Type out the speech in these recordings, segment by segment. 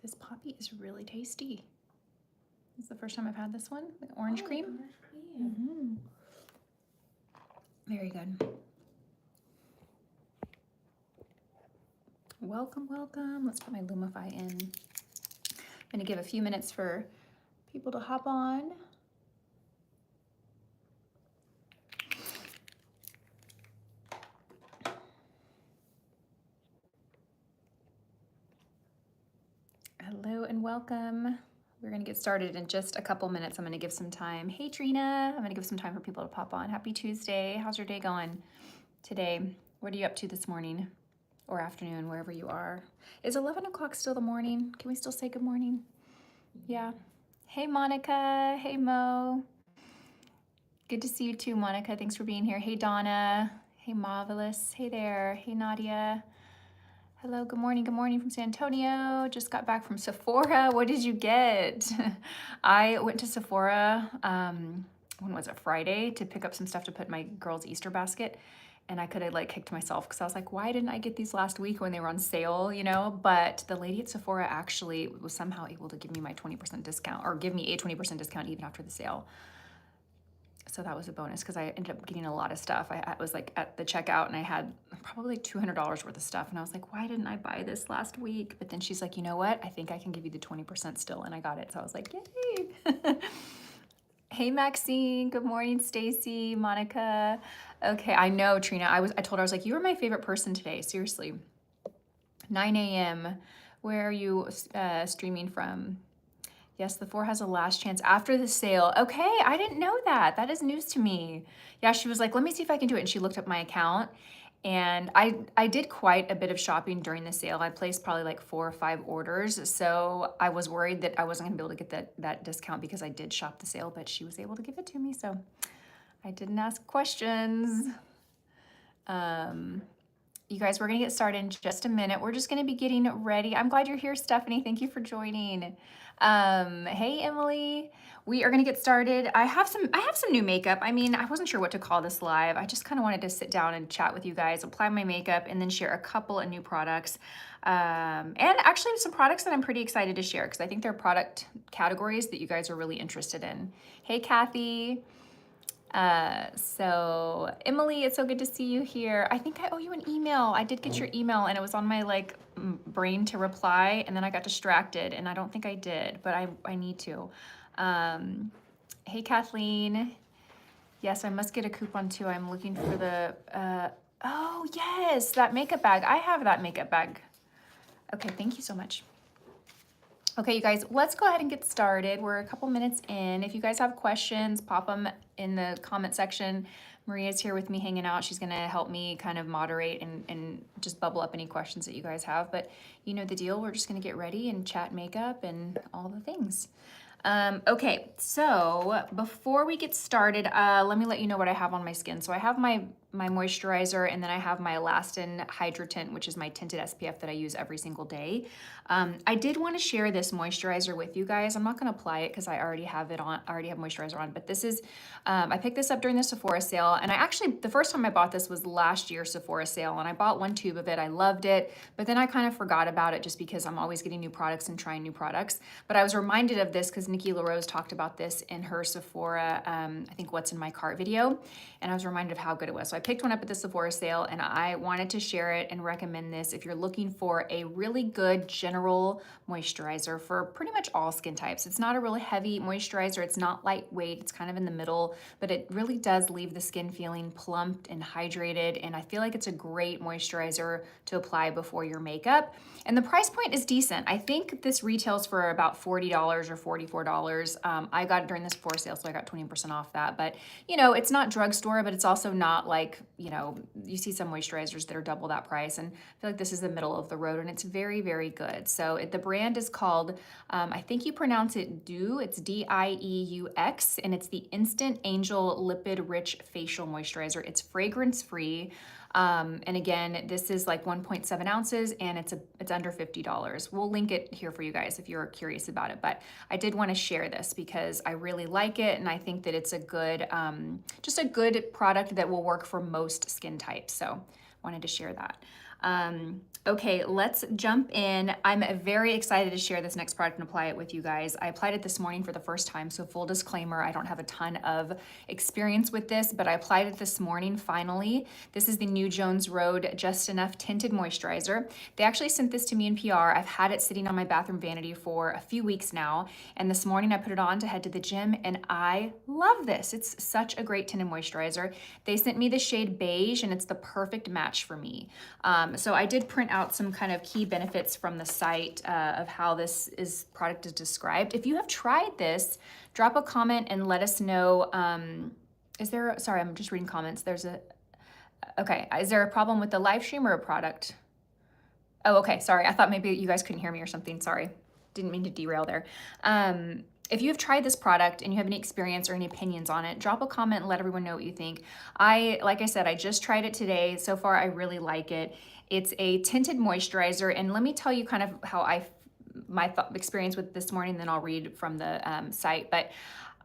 This poppy is really tasty. This is the first time I've had this one, the orange cream. Orange cream. Mm-hmm. Very good. Welcome, welcome. Let's put my Lumify in. I'm gonna give a few minutes for people to hop on. Hello and welcome. We're gonna get started in just a couple minutes. I'm gonna give some time. Hey Trina, I'm gonna give some time for people to pop on. Happy Tuesday. How's your day going today? What are you up to this morning or afternoon, wherever you are? Is 11 o'clock still the morning? Can we still say good morning? Yeah. Hey Monica, hey Mo. Good to see you too, Monica. Thanks for being here. Hey Donna, hey Marvelous, hey there, hey Nadia. Hello, good morning from San Antonio. Just got back from Sephora. What did you get? I went to Sephora, when was it, Friday, to pick up some stuff to put in my girl's Easter basket. And I could have like kicked myself because I was like, why didn't I get these last week when they were on sale, you know? But the lady at Sephora actually was somehow able to give me my 20% discount, or give me a 20% discount even after the sale. So that was a bonus because I ended up getting a lot of stuff. I was like at the checkout and I had probably like $200 worth of stuff. And I was like, why didn't I buy this last week? But then she's like, you know what? I think I can give you the 20% still. And I got it. So I was like, yay. Hey, Maxine. Good morning, Stacy, Monica. Okay, I know, Trina. I told her, I was like, you were my favorite person today. Seriously. 9 a.m. Where are you streaming from? Yes, the 4 has a last chance after the sale. Okay, I didn't know that. That is news to me. Yeah, she was like, let me see if I can do it. And she looked up my account. And I did quite a bit of shopping during the sale. I placed probably like 4 or 5 orders. So I was worried that I wasn't gonna be able to get that discount because I did shop the sale, but she was able to give it to me. So I didn't ask questions. You guys, we're gonna get started in just a minute. We're just gonna be getting ready. I'm glad you're here, Stephanie. Thank you for joining. Hey, Emily. We are gonna get started. I have some new makeup. I mean, I wasn't sure what to call this live. I just kind of wanted to sit down and chat with you guys, apply my makeup, and then share a couple of new products. And actually some products that I'm pretty excited to share because I think they're product categories that you guys are really interested in. Hey, Kathy. So Emily, it's so good to see you here. I think I owe you an email. I did get your email and it was on my like brain to reply, and then I got distracted and I don't think I did, but I need to. Hey, Kathleen. Yes, I must get a coupon too. I'm looking for the, oh yes, that makeup bag. I have that makeup bag. Okay, thank you so much. Okay, you guys, let's go ahead and get started. We're a couple minutes in. If you guys have questions, pop them in the comment section. Maria's here with me hanging out. She's gonna help me kind of moderate and just bubble up any questions that you guys have. But you know the deal, we're just gonna get ready and chat makeup and all the things. Okay, so before we get started, let me let you know what I have on my skin. So I have my moisturizer, and then I have my Elastin Hydra Tint, which is my tinted SPF that I use every single day. I did want to share this moisturizer with you guys. I'm not going to apply it because I already have it on, I already have moisturizer on, but this is, I picked this up during the Sephora sale, and I actually, the first time I bought this was last year's Sephora sale, and I bought 1 tube of it. I loved it, but then I kind of forgot about it just because I'm always getting new products and trying new products. But I was reminded of this because Nikki LaRose talked about this in her Sephora, I think What's in My Cart video, and I was reminded of how good it was. So I picked one up at the Sephora sale, and I wanted to share it and recommend this if you're looking for a really good general moisturizer for pretty much all skin types. It's not a really heavy moisturizer. It's not lightweight. It's kind of in the middle, but it really does leave the skin feeling plumped and hydrated, and I feel like it's a great moisturizer to apply before your makeup. And the price point is decent. I think this retails for about $40 or $44. I got it during this Sephora sale, so I got 20% off that. But, you know, it's not drugstore, but it's also not like, you know, you see some moisturizers that are double that price. And I feel like this is the middle of the road, and it's very, very good. So the brand is called, I think you pronounce it DIEUX. It's DIEUX, and it's the Instant Angel Lipid Rich Facial Moisturizer. It's fragrance-free. And again, this is like 1.7 ounces, and it's under $50. We'll link it here for you guys if you're curious about it, but I did want to share this because I really like it, and I think that it's a good, just a good product that will work for most skin types. So wanted to share that. Okay, let's jump in. I'm very excited to share this next product and apply it with you guys. I applied it this morning for the first time, so full disclaimer, I don't have a ton of experience with this, but I applied it this morning finally. This is the New Jones Road Just Enough Tinted Moisturizer. They actually sent this to me in PR. I've had it sitting on my bathroom vanity for a few weeks now, and this morning I put it on to head to the gym, and I love this. It's such a great tinted moisturizer. They sent me the shade Beige, and it's the perfect match for me. So I did print out some kind of key benefits from the site of how this product is described. If you have tried this, drop a comment and let us know. Sorry, I'm just reading comments. Okay, is there a problem with the live stream or a product? Oh, okay, sorry. I thought maybe you guys couldn't hear me or something. Sorry, didn't mean to derail there. If you have tried this product and you have any experience or any opinions on it, drop a comment and let everyone know what you think. Like I said, I just tried it today. So far, I really like it. It's a tinted moisturizer, and let me tell you kind of how my experience with this morning, then I'll read from the site. But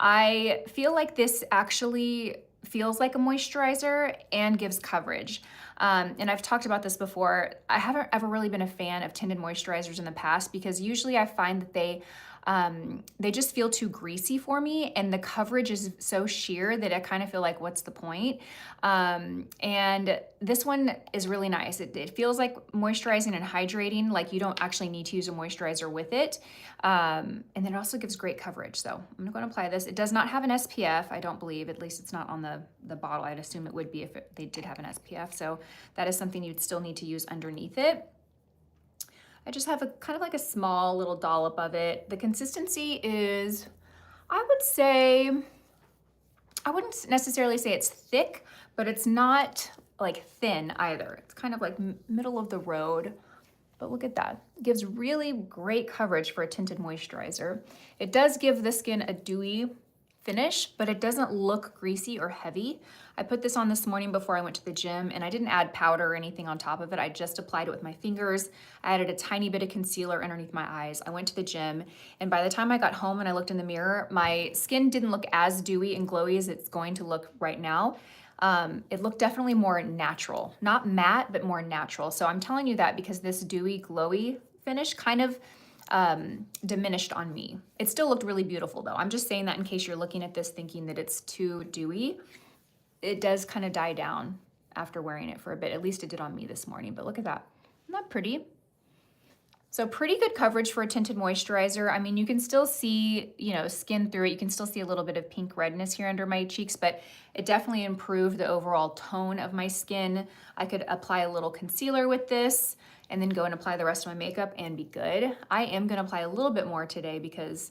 I feel like this actually feels like a moisturizer and gives coverage. And I've talked about this before. I haven't ever really been a fan of tinted moisturizers in the past because usually I find that they just feel too greasy for me, and the coverage is so sheer that I kind of feel like, what's the point? And this one is really nice. It feels like moisturizing and hydrating, like you don't actually need to use a moisturizer with it. And then it also gives great coverage. So I'm gonna go and apply this. It does not have an SPF, I don't believe, at least it's not on the bottle. I'd assume it would be if they did have an SPF. So that is something you'd still need to use underneath it. I just have a kind of like a small little dollop of it. The consistency is, I wouldn't necessarily say it's thick, but it's not like thin either. It's kind of like middle of the road, but look at that. It gives really great coverage for a tinted moisturizer. It does give the skin a dewy finish, but it doesn't look greasy or heavy. I put this on this morning before I went to the gym, and I didn't add powder or anything on top of it. I just applied it with my fingers. I added a tiny bit of concealer underneath my eyes. I went to the gym, and by the time I got home and I looked in the mirror, my skin didn't look as dewy and glowy as it's going to look right now. It looked definitely more natural, not matte, but more natural. So I'm telling you that because this dewy, glowy finish kind of diminished on me. It still looked really beautiful though. I'm just saying that in case you're looking at this thinking that it's too dewy. It does kind of die down after wearing it for a bit. At least it did on me this morning, but look at that. Isn't that pretty? So pretty good coverage for a tinted moisturizer. I mean, you can still see, skin through it. You can still see a little bit of pink redness here under my cheeks, but it definitely improved the overall tone of my skin. I could apply a little concealer with this and then go and apply the rest of my makeup and be good. I am gonna apply a little bit more today because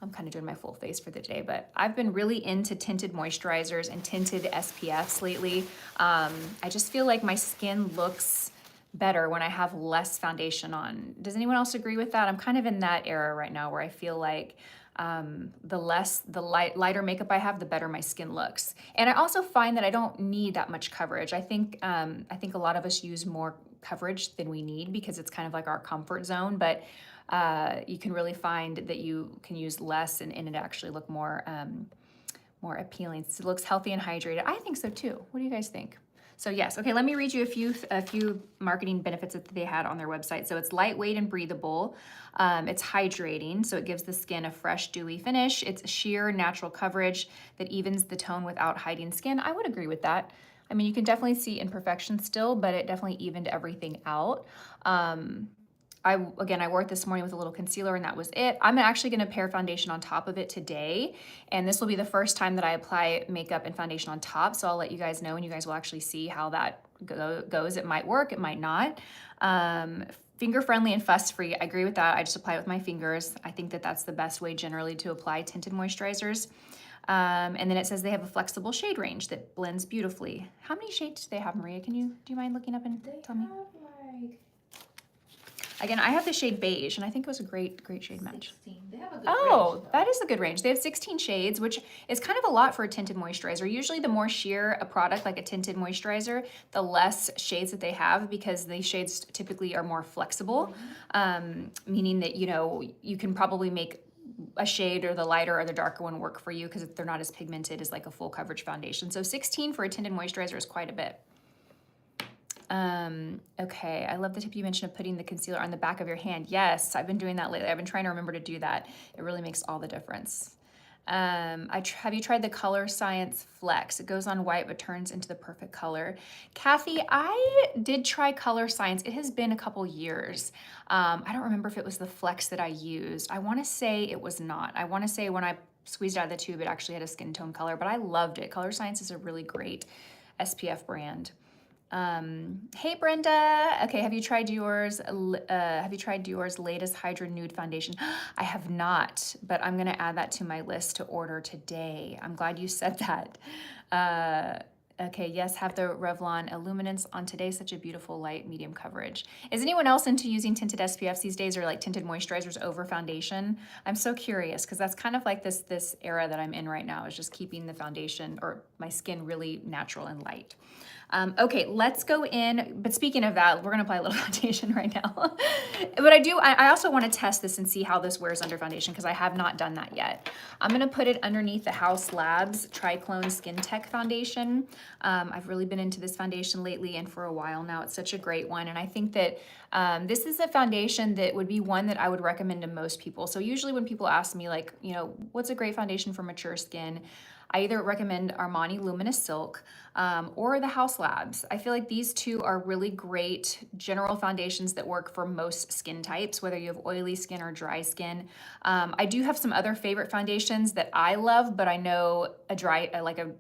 I'm kind of doing my full face for the day, but I've been really into tinted moisturizers and tinted SPFs lately. I just feel like my skin looks better when I have less foundation on. Does anyone else agree with that? I'm kind of in that era right now where I feel like the lighter makeup I have, the better my skin looks. And I also find that I don't need that much coverage. I think a lot of us use more coverage than we need because it's kind of like our comfort zone, but you can really find that you can use less and it actually look more appealing. So it looks healthy and hydrated. I think so too. What do you guys think? So yes, okay, let me read you a few marketing benefits that they had on their website. So it's lightweight and breathable. It's hydrating, so it gives the skin a fresh, dewy finish. It's sheer, natural coverage that evens the tone without hiding skin. I would agree with that. I mean, you can definitely see imperfections still, but it definitely evened everything out. I wore it this morning with a little concealer and that was it. I'm actually gonna pair foundation on top of it today. And this will be the first time that I apply makeup and foundation on top. So I'll let you guys know and you guys will actually see how that goes. It might work, it might not. Finger friendly and fuss free, I agree with that. I just apply it with my fingers. I think that that's the best way generally to apply tinted moisturizers. And then it says they have a flexible shade range that blends beautifully. How many shades do they have, Maria? Do you mind looking up and tell me? Again, I have the shade Beige, and I think it was a great shade match. 16. They have a good range, that is a good range. They have 16 shades, which is kind of a lot for a tinted moisturizer. Usually the more sheer a product, like a tinted moisturizer, the less shades that they have because these shades typically are more flexible, meaning that, you can probably make a shade or the lighter or the darker one work for you because they're not as pigmented as like a full coverage foundation. So 16 for a tinted moisturizer is quite a bit. Okay, I love the tip you mentioned of putting the concealer on the back of your hand. Yes, I've been doing that lately. I've been trying to remember to do that. It really makes all the difference. Have you tried the Color Science Flex? It goes on white but turns into the perfect color. Kathy, I did try Color Science. It has been a couple years. I don't remember if it was the Flex that I used. I want to say it was not. I want to say when I squeezed out of the tube, it actually had a skin tone color, but I loved it. Color Science is a really great SPF brand. Hey Brenda. Okay, have you tried yours? Have you tried yours latest Hydra Nude foundation? I have not, but I'm gonna add that to my list to order today. I'm glad you said that. Okay, yes, have the Revlon Illuminance on today. Such a beautiful light medium coverage. Is anyone else into using tinted SPFs these days, or like tinted moisturizers over foundation? I'm so curious because that's kind of like this era that I'm in right now, is just keeping the foundation or my skin really natural and light. Okay, let's go in. But speaking of that, we're gonna apply a little foundation right now. But I also wanna test this and see how this wears under foundation because I have not done that yet. I'm gonna put it underneath the House Labs Triclone Skin Tech Foundation. I've really been into this foundation lately and for a while now. It's such a great one. And I think that this is a foundation that would be one that I would recommend to most people. So usually when people ask me like, you know, what's a great foundation for mature skin? I either recommend Armani Luminous Silk or the House Labs. I feel like these two are really great general foundations that work for most skin types, whether you have oily skin or dry skin. I do have some other favorite foundations that I love, but I know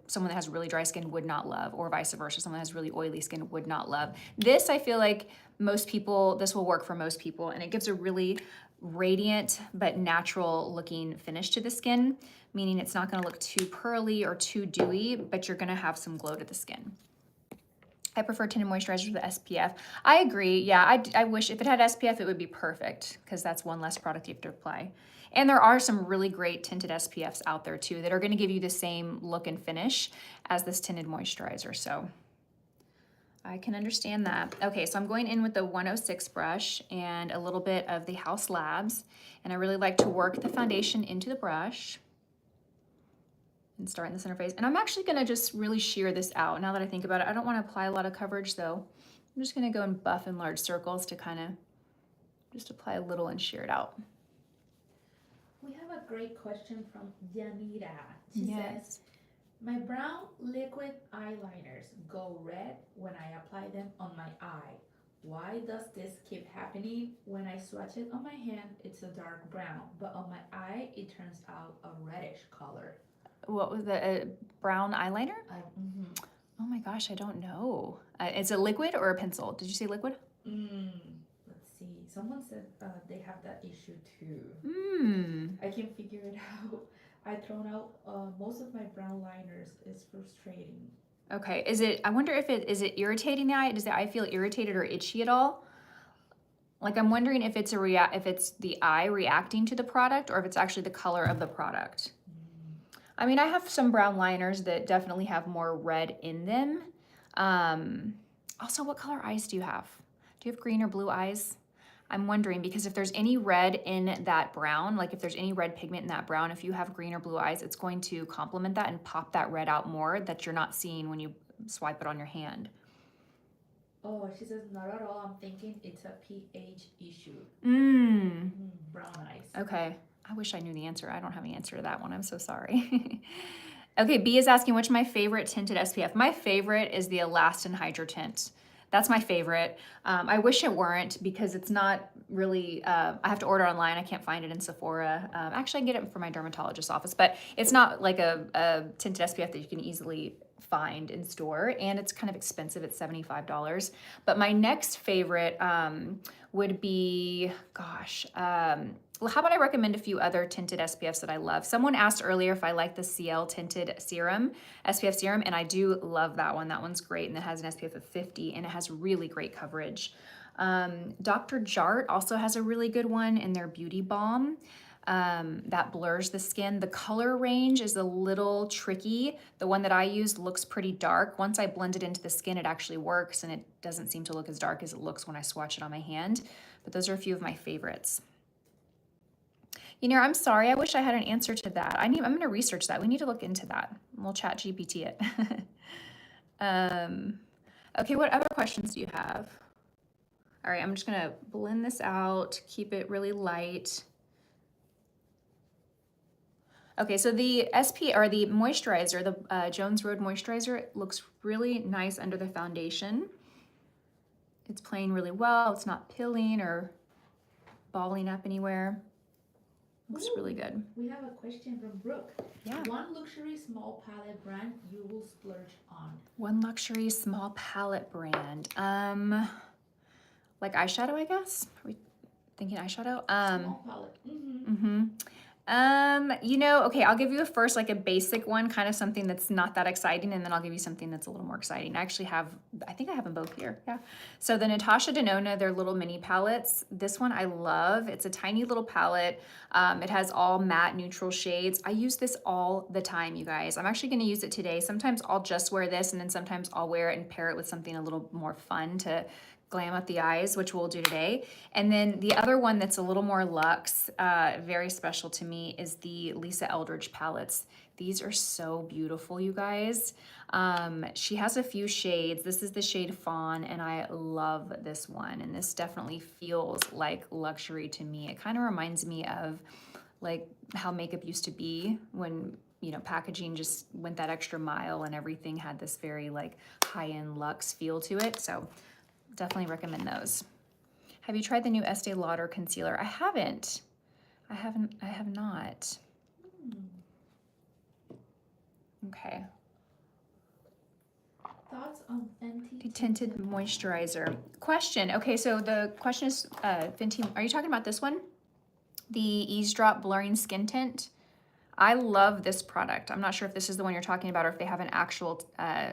someone that has really dry skin would not love, or vice versa, someone that has really oily skin would not love. This, I feel like this will work for most people, and it gives a really radiant but natural looking finish to the skin, meaning it's not going to look too pearly or too dewy, but you're going to have some glow to the skin. I prefer tinted moisturizers with SPF. I agree. Yeah, I wish if it had SPF, it would be perfect because that's one less product you have to apply. And there are some really great tinted SPFs out there too that are going to give you the same look and finish as this tinted moisturizer. So I can understand that. Okay, so I'm going in with the 106 brush and a little bit of the House Labs. And I really like to work the foundation into the brush and start in the center face. And I'm actually gonna just really shear this out now that I think about it. I don't wanna apply a lot of coverage though. I'm just gonna go and buff in large circles to kind of just apply a little and shear it out. We have a great question from Yanira. She says, my brown liquid eyeliners go red when I apply them on my eye. Why does this keep happening? When I swatch it on my hand, it's a dark brown, but on my eye, it turns out a reddish color. What was the brown eyeliner? Oh my gosh, I don't know. Is it liquid or a pencil? Did you say liquid? Let's see. Someone said they have that issue too. I can figure it out. I've thrown out most of my brown liners. It's frustrating. Okay, I wonder if is it irritating the eye? Does the eye feel irritated or itchy at all? Like I'm wondering if it's if it's the eye reacting to the product or if it's actually the color of the product. I mean, I have some brown liners that definitely have more red in them. Also, what color eyes do you have? Do you have green or blue eyes? I'm wondering because if there's any red in that brown, like if there's any red pigment in that brown, if you have green or blue eyes, it's going to complement that and pop that red out more that you're not seeing when you swipe it on your hand. Oh, she says, not at all. I'm thinking it's a pH issue. Brown eyes. Okay. I wish I knew the answer. I don't have an answer to that one. I'm so sorry. Okay, B is asking, what's my favorite tinted SPF? My favorite is the Elastin Hydro Tint. That's my favorite. I wish it weren't because it's not really, I have to order online. I can't find it in Sephora. Actually, I can get it from my dermatologist's office, but it's not like a tinted SPF that you can easily find in store, and it's kind of expensive. It's $75. But my next favorite would be, gosh, well, how about I recommend a few other tinted SPFs that I love? Someone asked earlier if I like the CL Tinted Serum, SPF Serum, and I do love that one. That one's great, and it has an SPF of 50, and it has really great coverage. Dr. Jart also has a really good one in their Beauty Balm that blurs the skin. The color range is a little tricky. The one that I use looks pretty dark. Once I blend it into the skin, it actually works, and it doesn't seem to look as dark as it looks when I swatch it on my hand. But those are a few of my favorites. You know, I'm sorry. I wish I had an answer to that. I'm going to research that. We need to look into that. We'll chat GPT it. Okay, what other questions do you have? All right, I'm just gonna blend this out, keep it really light. Okay, so the SP or the moisturizer, the Jones Road moisturizer, it looks really nice under the foundation. It's playing really well. It's not pilling or balling up anywhere. Looks really good. We have a question from Brooke. Yeah. One luxury small palette brand you will splurge on. One luxury small palette brand. Like eyeshadow, I guess. Are we thinking eyeshadow? Small palette. You know, okay, I'll give you first like a basic one, kind of something that's not that exciting, and then I'll give you something that's a little more exciting. I actually have, I think I have them both here, yeah. So the NATASHA DENONA, they're little mini palettes. This one I love. It's a tiny little palette. It has all matte neutral shades. I use this all the time, you guys. I'm actually gonna use it today. Sometimes I'll just wear this, and then sometimes I'll wear it and pair it with something a little more fun to glam up the eyes, which we'll do today. And then the other one that's a little more luxe, very special to me, is the Lisa Eldridge palettes. These are so beautiful, you guys. She has a few shades. This is the shade Fawn, and I love this one. And this definitely feels like luxury to me. It kind of reminds me of like how makeup used to be when, you know, packaging just went that extra mile and everything had this very like high-end luxe feel to it. So definitely recommend those. Have you tried the new Estee Lauder concealer? I haven't. I have not. Okay. Thoughts on FENTY Tinted moisturizer. Question. Okay, so the question is, FENTY, are you talking about this one? The Eaze Drop Blurring Skin Tint? I love this product. I'm not sure if this is the one you're talking about or if they have an actual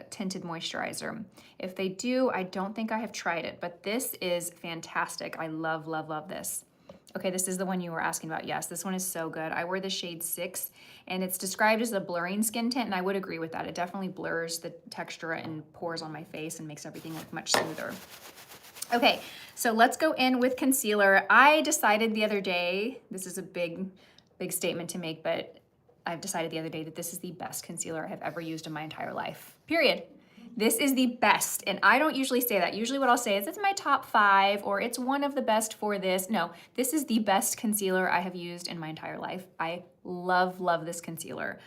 tinted moisturizer. If they do, I don't think I have tried it, but this is fantastic. I love, love, love this. Okay, this is the one you were asking about. Yes, this one is so good. I wear the shade 6, and it's described as a blurring skin tint, and I would agree with that. It definitely blurs the texture and pores on my face and makes everything look much smoother. Okay, so let's go in with concealer. I decided the other day, this is a big statement to make, but I've decided the other day that this is the best concealer I have ever used in my entire life, period. This is the best, and I don't usually say that. Usually what I'll say is it's my top 5 or it's one of the best for this. No, this is the best concealer I have used in my entire life. I love, love this concealer.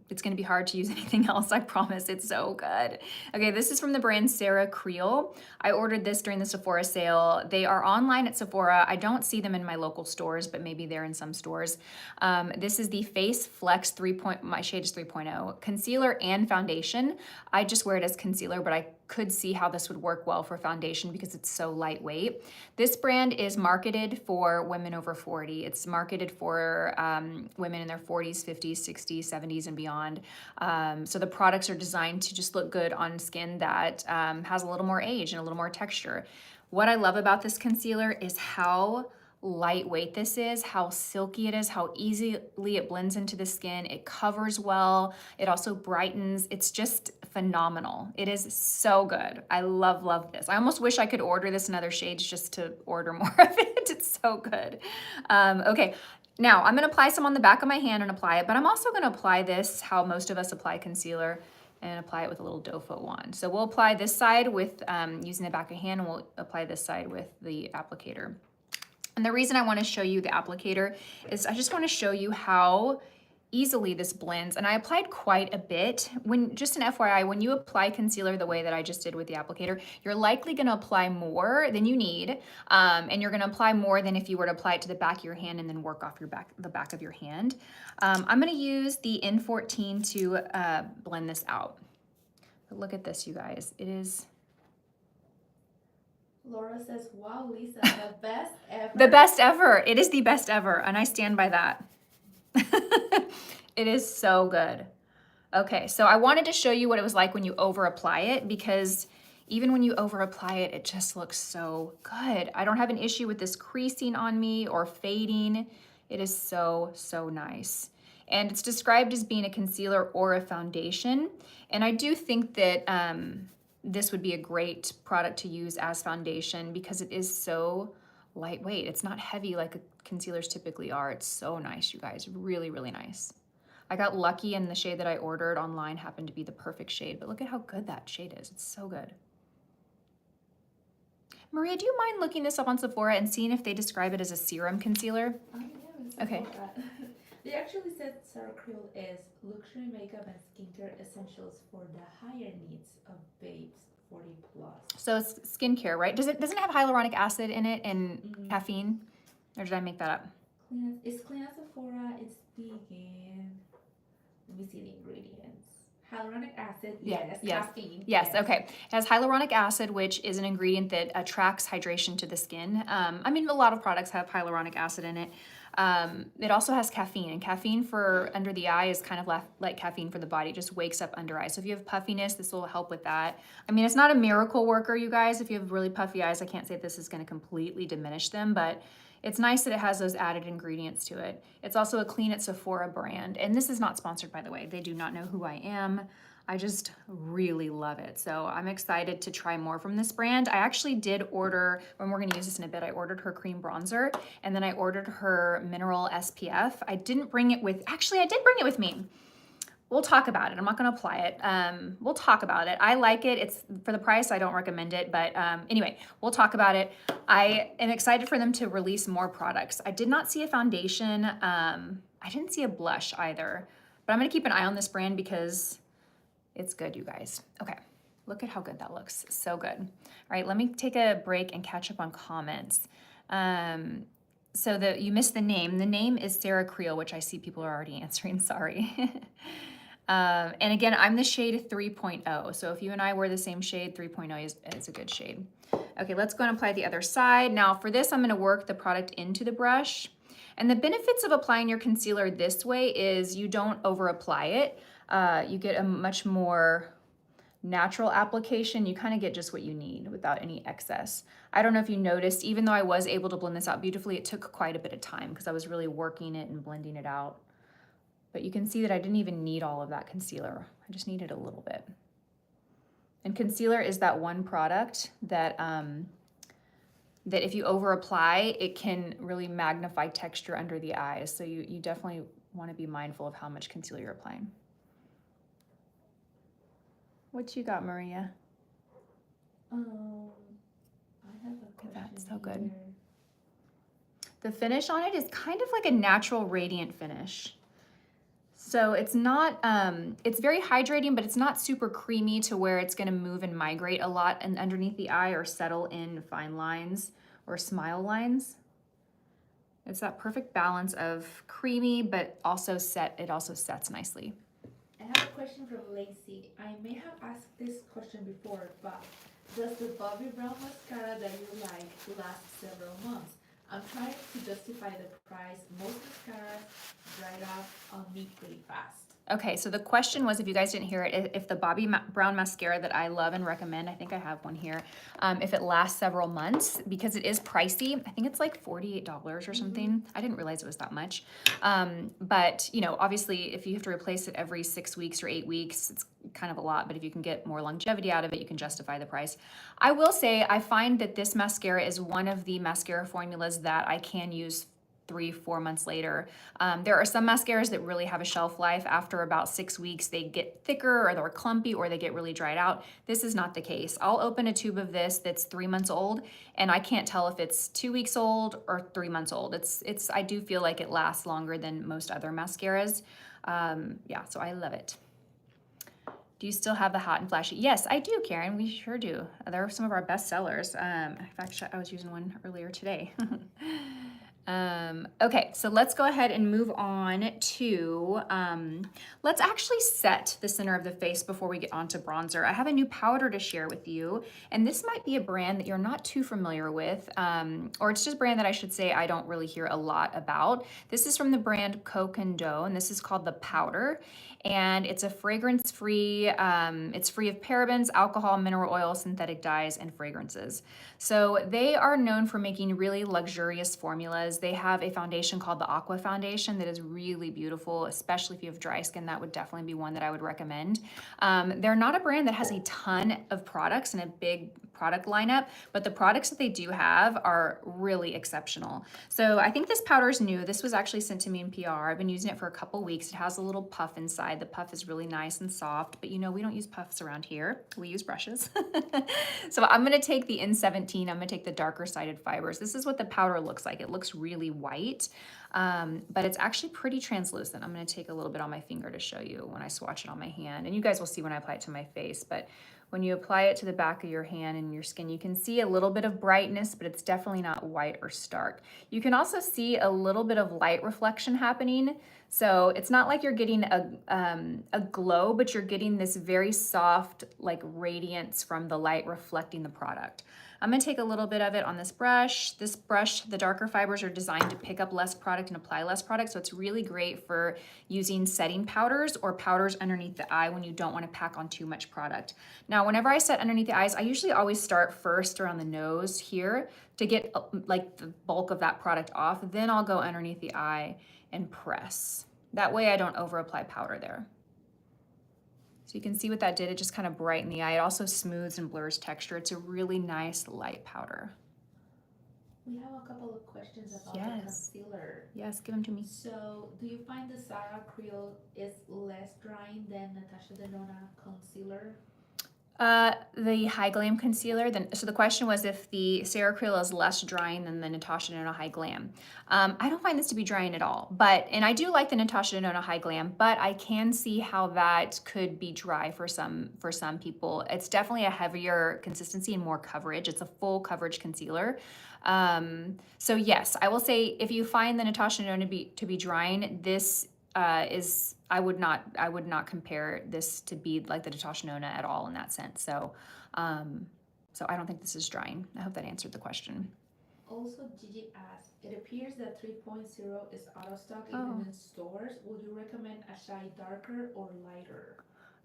It's gonna be hard to use anything else, I promise. It's so good. Okay, this is from the brand Sarah Creole. I ordered this during the Sephora sale. They are online at Sephora. I don't see them in my local stores, but maybe they're in some stores. This is the Face Flex 3. My shade is 3.0. Concealer and foundation. I just wear it as concealer, but I could see how this would work well for foundation because it's so lightweight. This brand is marketed for women over 40. It's marketed for women in their 40s, 50s, 60s, 70s, and beyond. So the products are designed to just look good on skin that has a little more age and a little more texture. What I love about this concealer is how lightweight this is, how silky it is, how easily it blends into the skin. It covers well. It also brightens. It's just phenomenal. It is so good. I love, love this. I almost wish I could order this in other shades just to order more of it. It's so good. Okay, now I'm gonna apply some on the back of my hand and apply it, but I'm also gonna apply this how most of us apply concealer and apply it with a little doe foot wand. So we'll apply this side with using the back of hand, and we'll apply this side with the applicator. And the reason I want to show you the applicator is I just want to show you how easily this blends. And I applied quite a bit. Just an FYI, when you apply concealer the way that I just did with the applicator, you're likely going to apply more than you need. And you're going to apply more than if you were to apply it to the back of your hand and then work off the back of your hand. I'm going to use the N14 to blend this out. But look at this, you guys. It is... Laura says, wow, Lisa, the best ever. The best ever. It is the best ever, and I stand by that. It is so good. Okay, so I wanted to show you what it was like when you over apply it, because even when you over apply it, it just looks so good. I don't have an issue with this creasing on me or fading. It is so, so nice. And it's described as being a concealer or a foundation. And I do think that this would be a great product to use as foundation because it is so lightweight. It's not heavy like concealers typically are. It's so nice, you guys. Really, really nice. I got lucky and the shade that I ordered online happened to be the perfect shade, but look at how good that shade is. It's so good. Maria, do you mind looking this up on Sephora and seeing if they describe it as a serum concealer? Yeah, it's Okay. They actually said Ceracril is luxury makeup and skincare essentials for the higher needs of babes 40 plus. So it's skincare, right? Doesn't it have hyaluronic acid in it and caffeine? Or did I make that up? It's clean as Sephora. It's vegan. Let me see the ingredients. Hyaluronic acid, yes. Caffeine. Yes, okay. It has hyaluronic acid, which is an ingredient that attracts hydration to the skin. I mean, a lot of products have hyaluronic acid in it. It also has caffeine, and caffeine for under the eye is kind of like caffeine for the body. It just wakes up under eye. So if you have puffiness, this will help with that. I mean, it's not a miracle worker, you guys. If you have really puffy eyes, I can't say this is going to completely diminish them, but it's nice that it has those added ingredients to it. It's also a Clean at Sephora brand, and this is not sponsored, by the way. They do not know who I am. I just really love it. So I'm excited to try more from this brand. I actually did order, and we're gonna use this in a bit, I ordered her cream bronzer, and then I ordered her mineral SPF. I didn't bring it with, actually I did bring it with me. We'll talk about it. I'm not gonna apply it. We'll talk about it. I like it. It's for the price, I don't recommend it, but anyway, we'll talk about it. I am excited for them to release more products. I did not see a foundation. I didn't see a blush either, but I'm gonna keep an eye on this brand because it's good, you guys. Okay, look at how good that looks. So good. All right, let me take a break and catch up on comments. So you missed the name. The name is Ceracril, which I see people are already answering, sorry. And again, I'm the shade 3.0. So if you and I wear the same shade, 3.0 is a good shade. Okay, let's go and apply the other side. Now for this, I'm gonna work the product into the brush. And the benefits of applying your concealer this way is you don't over apply it. You get a much more natural application. You kind of get just what you need without any excess. I don't know if you noticed, even though I was able to blend this out beautifully, it took quite a bit of time because I was really working it and blending it out. But you can see that I didn't even need all of that concealer. I just needed a little bit. And concealer is that one product that that if you over apply, it can really magnify texture under the eyes. So you definitely want to be mindful of how much concealer you're applying. What you got, Maria? I have a question. That's so good. The finish on it is kind of like a natural radiant finish. So it's not, it's very hydrating, but it's not super creamy to where it's gonna move and migrate a lot and underneath the eye or settle in fine lines or smile lines. It's that perfect balance of creamy, but also it also sets nicely. I have a question from Lacey. I may have asked this question before, but does the Bobbi Brown mascara that you like last several months? I'm trying to justify the price. Most mascaras dried off on me pretty fast. Okay, so the question was, if you guys didn't hear it, if the Bobbi Brown mascara that I love and recommend, I think I have one here, if it lasts several months, because it is pricey. I think it's like $48 or something. I didn't realize it was that much. But, you know, obviously, if you have to replace it every 6 weeks or 8 weeks, it's kind of a lot, but if you can get more longevity out of it, you can justify the price. I will say, I find that this mascara is one of the mascara formulas that I can use 3-4 months later. There are some mascaras that really have a shelf life. After about 6 weeks, they get thicker or they're clumpy or they get really dried out. This is not the case. I'll open a tube of this that's 3 months old and I can't tell if it's 2 weeks old or 3 months old. I do feel like it lasts longer than most other mascaras. Yeah, so I love it. Do you still have the Hot and Flashy? Yes, I do, Karen. We sure do. They're some of our best sellers. In fact, I was using one earlier today. Okay, so let's go ahead and move on to, let's actually set the center of the face before we get onto bronzer. I have a new powder to share with you, and this might be a brand that you're not too familiar with, or it's just a brand that I should say I don't really hear a lot about. This is from the brand Coke and Dough, and this is called the Powder, and it's a fragrance-free, it's free of parabens, alcohol, mineral oil, synthetic dyes, and fragrances. So they are known for making really luxurious formulas. They have a foundation called the Aqua Foundation that is really beautiful, especially if you have dry skin. That would definitely be one that I would recommend. They're not a brand that has a ton of products and a big product lineup, but the products that they do have are really exceptional. So I think this powder is new. This was actually sent to me in PR. I've been using it for a couple weeks. It has a little puff inside. The puff is really nice and soft, but you know, we don't use puffs around here. We use brushes. So I'm gonna take the N17. I'm gonna take the darker sided fibers. This is what the powder looks like. It looks really white, but it's actually pretty translucent. I'm gonna take a little bit on my finger to show you when I swatch it on my hand, and you guys will see when I apply it to my face, but when you apply it to the back of your hand and your skin, you can see a little bit of brightness, but it's definitely not white or stark. You can also see a little bit of light reflection happening. So it's not like you're getting a glow, but you're getting this very soft, like radiance from the light reflecting the product. I'm gonna take a little bit of it on this brush. This brush, the darker fibers are designed to pick up less product and apply less product, so it's really great for using setting powders or powders underneath the eye when you don't wanna pack on too much product. Now, whenever I set underneath the eyes, I usually always start first around the nose here to get like the bulk of that product off. Then I'll go underneath the eye and press. That way I don't over apply powder there. So you can see what that did. It just kind of brightened the eye. It also smooths and blurs texture. It's a really nice light powder. We have a couple of questions about the concealer. Yes, give them to me. So, do you find the Sarah Creel is less drying than Natasha Denona concealer? The High Glam concealer, so the question was if the Sarah Creel is less drying than the Natasha Denona High Glam. I don't find this to be drying at all, and I do like the Natasha Denona High Glam, but I can see how that could be dry for some people. It's definitely a heavier consistency and more coverage. It's a full coverage concealer. So yes, I will say if you find the Natasha Denona to be drying, this I would not compare this to be like the Natasha Denona at all in that sense. So so I don't think this is drying. I hope that answered the question. Also, Gigi asked, it appears that 3.0 is out of stock even in stores. Would you recommend a shade darker or lighter?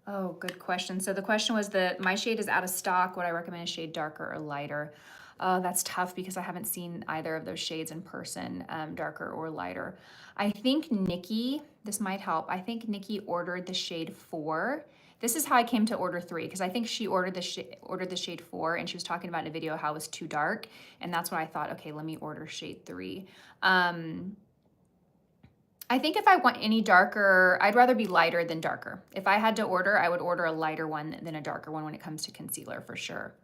Oh, good question. So the question was my shade is out of stock. Would I recommend a shade darker or lighter? That's tough because I haven't seen either of those shades in person, darker or lighter. I think Nikki, this might help. I think Nikki ordered the shade 4. This is how I came to order 3, because I think she ordered the shade 4, and she was talking about in a video how it was too dark, and that's when I thought, okay, let me order shade 3. I think if I want any darker, I'd rather be lighter than darker. If I had to order, I would order a lighter one than a darker one when it comes to concealer for sure.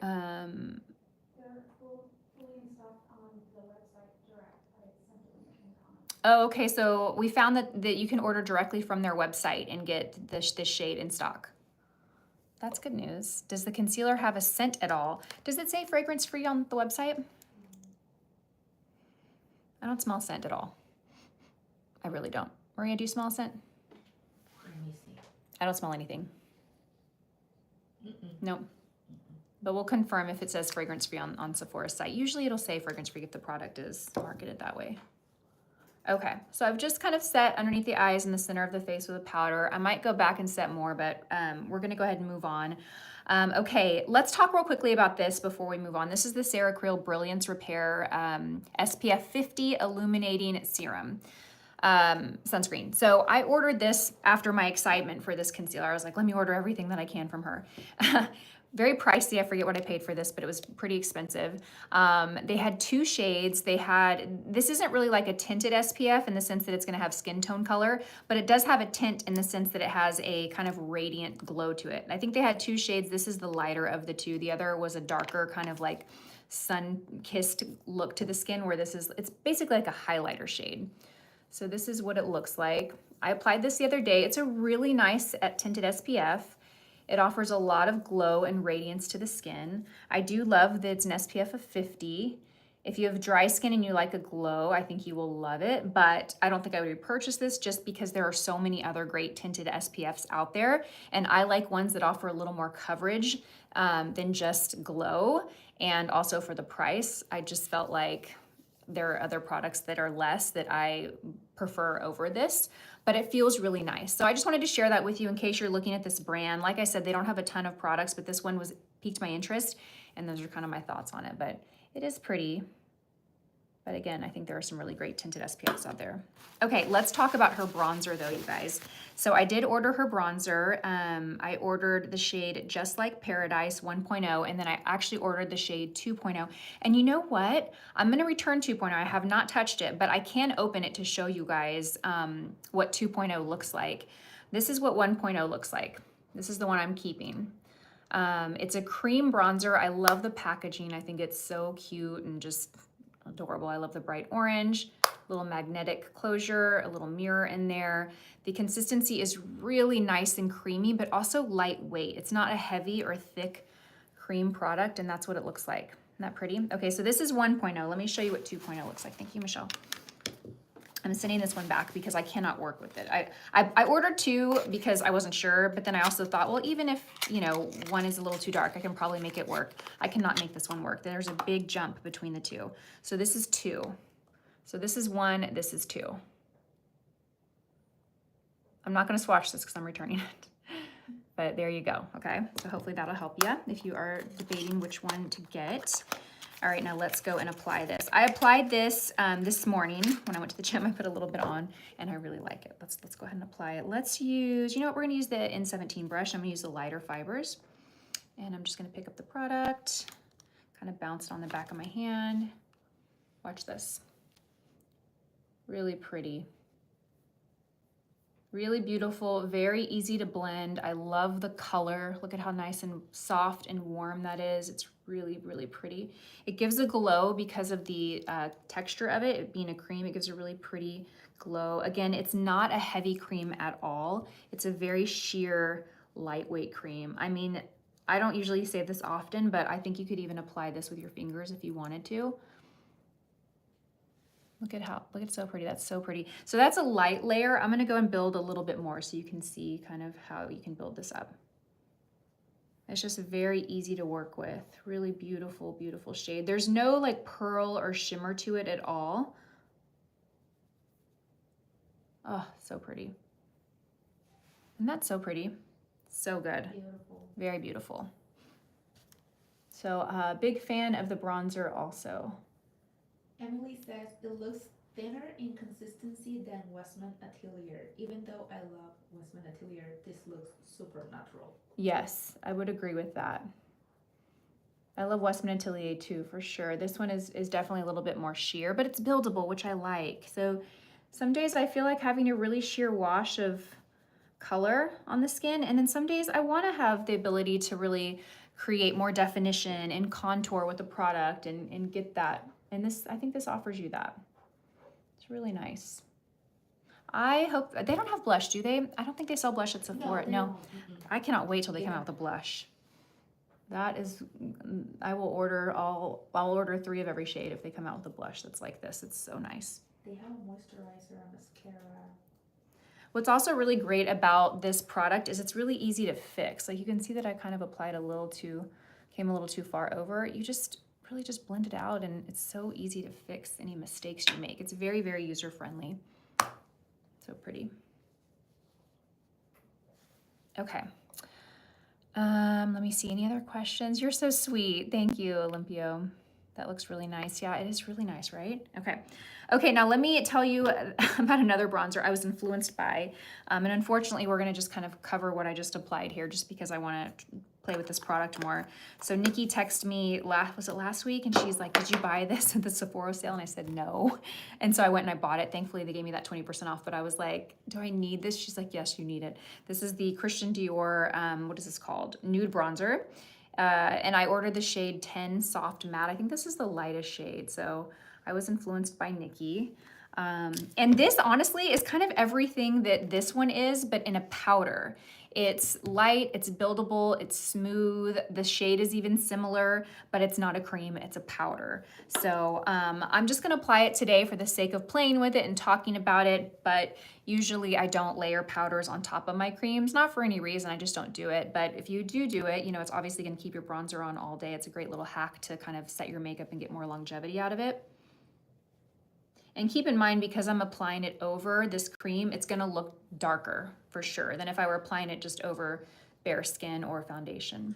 They're fully in stock on the website direct. I sent a link in the comments. Oh, okay. So we found that you can order directly from their website and get this shade in stock. That's good news. Does the concealer have a scent at all? Does it say fragrance free on the website? I don't smell scent at all. I really don't. Maria, do you smell scent? Let me see. I don't smell anything. Nope. But we'll confirm if it says fragrance free on Sephora's site. Usually it'll say fragrance free if the product is marketed that way. Okay, so I've just kind of set underneath the eyes in the center of the face with a powder. I might go back and set more, but we're gonna go ahead and move on. Okay, let's talk real quickly about this before we move on. This is the Sarah Creel Brilliance Repair SPF 50 Illuminating Serum sunscreen. So I ordered this after my excitement for this concealer. I was like, let me order everything that I can from her. Very pricey. I forget what I paid for this, but it was pretty expensive. They had 2 shades. This isn't really like a tinted SPF in the sense that it's gonna have skin tone color, but it does have a tint in the sense that it has a kind of radiant glow to it. I think they had 2 shades. This is the lighter of the 2. The other was a darker kind of like sun-kissed look to the skin, where it's basically like a highlighter shade. So this is what it looks like. I applied this the other day. It's a really nice tinted SPF. It offers a lot of glow and radiance to the skin. I do love that it's an SPF of 50. If you have dry skin and you like a glow, I think you will love it, but I don't think I would repurchase this just because there are so many other great tinted SPFs out there, and I like ones that offer a little more coverage than just glow. And also for the price, I just felt like there are other products that are less that I prefer over this, but it feels really nice. So I just wanted to share that with you in case you're looking at this brand. Like I said, they don't have a ton of products, but this one piqued my interest, and those are kind of my thoughts on it. But it is pretty, But again, I think there are some really great tinted SPFs out there. Okay, let's talk about her bronzer though, you guys. So I did order her bronzer. I ordered the shade Just Like Paradise 1.0, and then I actually ordered the shade 2.0. And you know what? I'm gonna return 2.0. I have not touched it, but I can open it to show you guys what 2.0 looks like. This is what 1.0 looks like. This is the one I'm keeping. It's a cream bronzer. I love the packaging. I think it's so cute and just adorable. I love the bright orange, little magnetic closure, a little mirror in there. The consistency is really nice and creamy, but also lightweight. It's not a heavy or thick cream product, and that's what it looks like. Isn't that pretty? Okay, so this is 1.0. Let me show you what 2.0 looks like. Thank you, Michelle. I'm sending this one back because I cannot work with it. I ordered 2 because I wasn't sure, but then I also thought, well, even if, you know, one is a little too dark, I can probably make it work. I cannot make this one work. There's a big jump between the 2. So this is 2. So this is 1, this is 2. I'm not gonna swatch this because I'm returning it. But there you go, okay? So hopefully that'll help you if you are debating which one to get. All right, now let's go and apply this. I applied this this morning when I went to the gym. I put a little bit on and I really like it. Let's go ahead and apply it. Let's use, you know what, we're gonna use the N17 brush. I'm gonna use the lighter fibers. And I'm just gonna pick up the product, kind of bounce it on the back of my hand. Watch this. Really pretty. Really beautiful, very easy to blend. I love the color. Look at how nice and soft and warm that is. It's really, really pretty. It gives a glow because of the texture of it. It being a cream, it gives a really pretty glow. Again, it's not a heavy cream at all. It's a very sheer, lightweight cream. I mean, I don't usually say this often, but I think you could even apply this with your fingers if you wanted to. Look at so pretty. That's so pretty. So that's a light layer. I'm gonna go and build a little bit more so you can see kind of how you can build this up. It's just very easy to work with. Really beautiful, beautiful shade. There's no like pearl or shimmer to it at all. Oh, so pretty. Isn't that so pretty? So good. Beautiful. Very beautiful. So big fan of the bronzer also. Emily says it looks thinner in consistency than Westman Atelier. Even though I love Westman Atelier, this looks super natural. Yes, I would agree with that. I love Westman Atelier too, for sure. This one is definitely a little bit more sheer, but it's buildable, which I like. So some days I feel like having a really sheer wash of color on the skin, and then some days I want to have the ability to really create more definition and contour with the product and get that. And this, I think this offers you that. It's really nice. I hope, they don't have blush, do they? I don't think they sell blush at Sephora. No. I cannot wait till they come out with a blush. That is, I will order I'll order 3 of every shade if they come out with a blush that's like this. It's so nice. They have a moisturizer, a mascara. What's also really great about this product is it's really easy to fix. Like you can see that I kind of applied came a little too far over. You really just blend it out, and it's so easy to fix any mistakes you make. It's very, very user-friendly. So pretty. Okay. Let me see, any other questions? You're so sweet. Thank you, Olympio. That looks really nice. Yeah, it is really nice, right? Okay. Okay, now let me tell you about another bronzer I was influenced by. And unfortunately, we're gonna just kind of cover what I just applied here just because I wanna play with this product more. So Nikki texted me, was it last week? And she's like, did you buy this at the Sephora sale? And I said, no. And so I went and I bought it. Thankfully, they gave me that 20% off, but I was like, do I need this? She's like, yes, you need it. This is the Christian Dior, what is this called? Nude bronzer. And I ordered the shade 10 Soft Matte. I think this is the lightest shade. So I was influenced by Nikki. And this honestly is kind of everything that this one is, but in a powder. It's light, it's buildable, it's smooth. The shade is even similar, but it's not a cream, it's a powder. So I'm just gonna apply it today for the sake of playing with it and talking about it, but usually I don't layer powders on top of my creams, not for any reason, I just don't do it. But if you do it, you know, it's obviously gonna keep your bronzer on all day. It's a great little hack to kind of set your makeup and get more longevity out of it. And keep in mind, because I'm applying it over this cream, it's gonna look darker for sure than if I were applying it just over bare skin or foundation.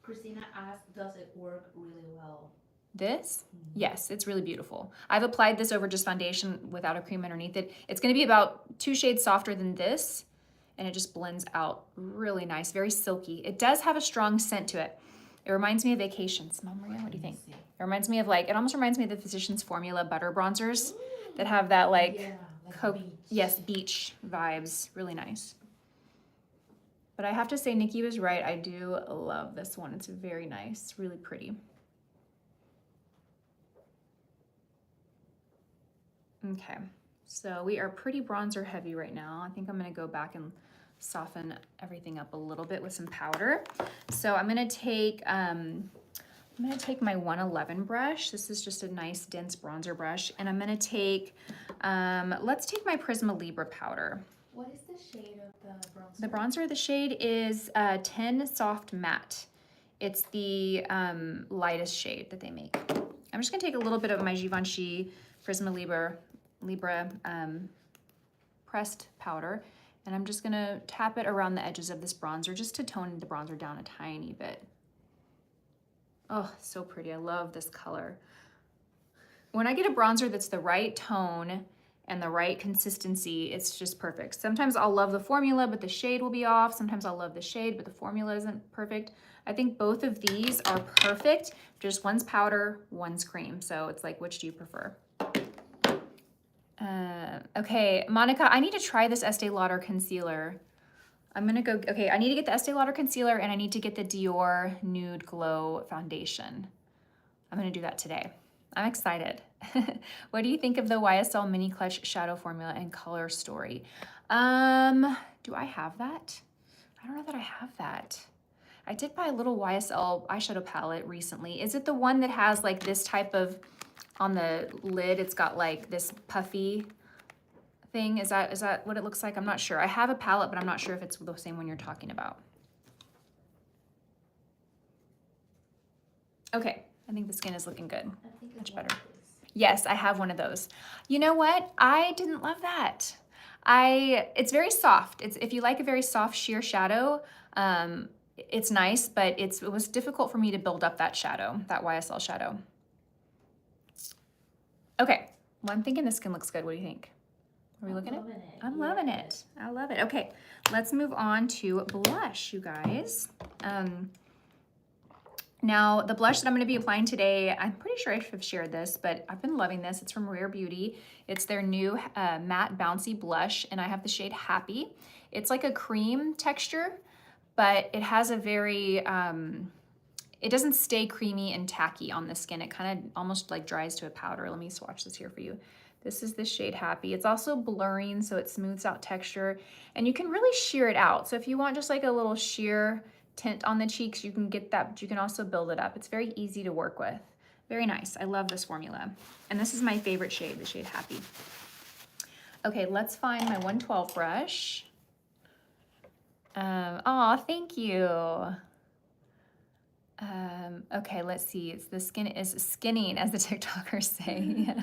Christina asked, does it work really well? This, yes, it's really beautiful. I've applied this over just foundation without a cream underneath it. It's gonna be about 2 shades softer than this, and it just blends out really nice, very silky. It does have a strong scent to it. It reminds me of vacations. Mom Maria, what do you think? It reminds me of like, it almost reminds me of the Physicians Formula butter bronzers that have that like, Yeah, like Coke, beach. yes, beach vibes, really nice. But I have to say, Nikki was right. I do love this one. It's very nice, really pretty. Okay, so we are pretty bronzer heavy right now. I think I'm gonna go back and soften everything up a little bit with some powder. So I'm gonna take my 111 brush. This is just a nice dense bronzer brush, and I'm gonna take, let's take my Prisma Libra powder. What is the shade of the bronzer? The bronzer, the shade is 10 Soft Matte. It's the lightest shade that they make. I'm just gonna take a little bit of my Givenchy Prisma Libra pressed powder, and I'm just gonna tap it around the edges of this bronzer just to tone the bronzer down a tiny bit. Oh, so pretty. I love this color. When I get a bronzer that's the right tone and the right consistency, it's just perfect. Sometimes I'll love the formula, but the shade will be off. Sometimes I'll love the shade, but the formula isn't perfect. I think both of these are perfect. Just one's powder, one's cream. So it's like, which do you prefer? Okay, Monica, I need to try this Estee Lauder concealer. I'm gonna go, okay, I need to get the Estee Lauder concealer and I need to get the Dior Nude Glow foundation. I'm gonna do that today. I'm excited. What do you think of the YSL Mini Clutch Shadow Formula and Color Story? Do I have that? I don't know that I have that. I did buy a little YSL eyeshadow palette recently. Is it the one that has like this type of, on the lid, it's got like this puffy thing? Is that what it looks like? I'm not sure. I have a palette, but I'm not sure if it's the same one you're talking about. Okay, I think the skin is looking good. I think it's Much one better. of these. Yes, I have one of those. You know what? I didn't love that. It's very soft. If you like a very soft sheer shadow, it's nice, but it was difficult for me to build up that shadow, that YSL shadow. Okay, well, I'm thinking the skin looks good. What do you think? Are we looking at it? I'm loving it. I love it. Okay, let's move on to blush, you guys. Now, the blush that I'm gonna be applying today, I'm pretty sure I have shared this, but I've been loving this. It's from Rare Beauty. It's their new matte bouncy blush, and I have the shade Happy. It's like a cream texture, but it has a very, it doesn't stay creamy and tacky on the skin. It kind of almost like dries to a powder. Let me swatch this here for you. This is the shade Happy. It's also blurring, so it smooths out texture, and you can really sheer it out. So if you want just like a little sheer tint on the cheeks, you can get that, but you can also build it up. It's very easy to work with. Very nice. I love this formula. And this is my favorite shade, the shade Happy. Okay, let's find my 112 brush. Oh, thank you. Okay, let's see. The skin is skinning, as the TikTokers say.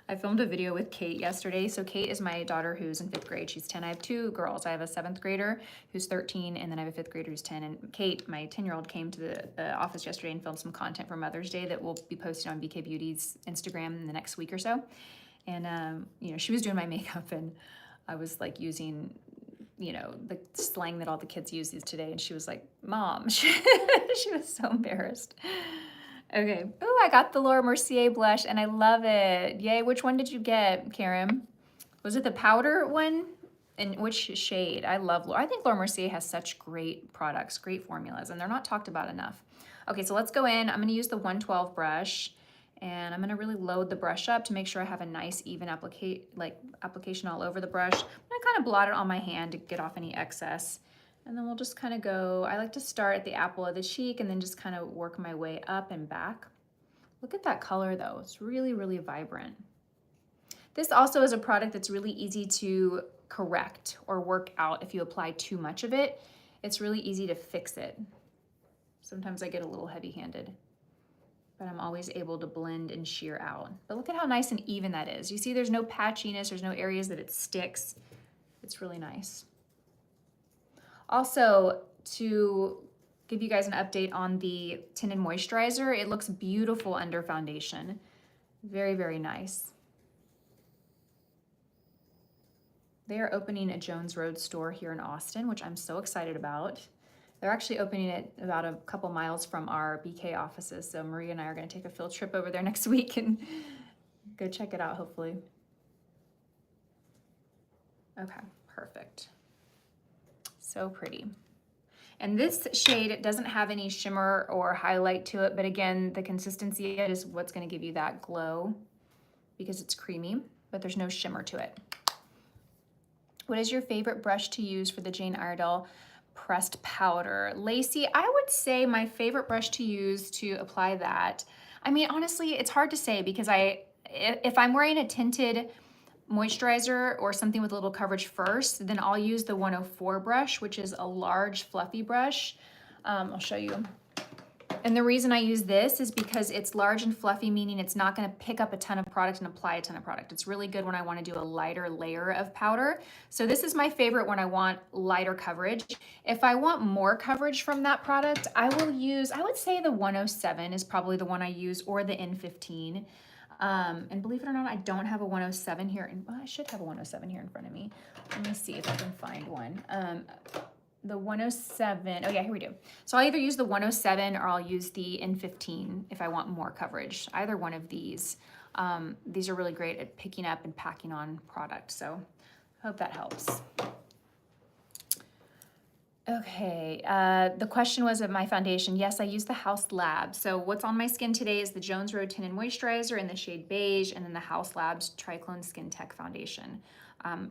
I filmed a video with Kate yesterday. So Kate is my daughter who's in 5th grade. She's 10. I have 2 girls. I have a 7th grader who's 13, and then I have a 5th grader who's 10. And Kate, my 10-year-old, came to the office yesterday and filmed some content for Mother's Day that will be posted on BK Beauty's Instagram in the next week or so. And, you know, she was doing my makeup, and I was like using, you know, the slang that all the kids use today. And she was like, Mom, she was so embarrassed. Okay. Oh, I got the Laura Mercier blush and I love it. Yay. Which one did you get, Karen? Was it the powder one? And which shade? I love Laura. I think Laura Mercier has such great products, great formulas, and they're not talked about enough. Okay, so let's go in. I'm going to use the 112 brush, and I'm going to really load the brush up to make sure I have a nice even application all over the brush. I'm going to kind of blot it on my hand to get off any excess. And then we'll just kind of go, I like to start at the apple of the cheek and then just kind of work my way up and back. Look at that color though. It's really, really vibrant. This also is a product that's really easy to correct or work out if you apply too much of it. It's really easy to fix it. Sometimes I get a little heavy-handed, but I'm always able to blend and sheer out. But look at how nice and even that is. You see there's no patchiness, there's no areas that it sticks. It's really nice. Also, to give you guys an update on the Tinted Moisturizer. It looks beautiful under foundation. Very, very nice. They are opening a Jones Road store here in Austin, which I'm so excited about. They're actually opening it about a couple miles from our BK offices. So Maria and I are gonna take a field trip over there next week and go check it out, hopefully. Okay, perfect. So pretty. And this shade doesn't have any shimmer or highlight to it, but again, the consistency of it is what's gonna give you that glow because it's creamy, but there's no shimmer to it. What is your favorite brush to use for the Jane Iredale pressed powder? Lacey, I would say my favorite brush to use to apply that. I mean, honestly, it's hard to say because if I'm wearing a tinted moisturizer or something with a little coverage first, then I'll use the 104 brush, which is a large fluffy brush. I'll show you. And the reason I use this is because it's large and fluffy, meaning it's not gonna pick up a ton of product and apply a ton of product. It's really good when I wanna do a lighter layer of powder. So this is my favorite when I want lighter coverage. If I want more coverage from that product, I would say the 107 is probably the one I use, or the N15. And believe it or not, I don't have a 107 here. Well, I should have a 107 here in front of me. Let me see if I can find one. The 107, oh yeah, here we do. So I'll either use the 107 or I'll use the N15 if I want more coverage. Either one of these. These are really great at picking up and packing on product. So I hope that helps. Okay, the question was of my foundation. Yes, I use the House Lab. So what's on my skin today is the Jones Road Tinted Moisturizer in the shade Beige, and then the House Labs Triclone Skin Tech Foundation.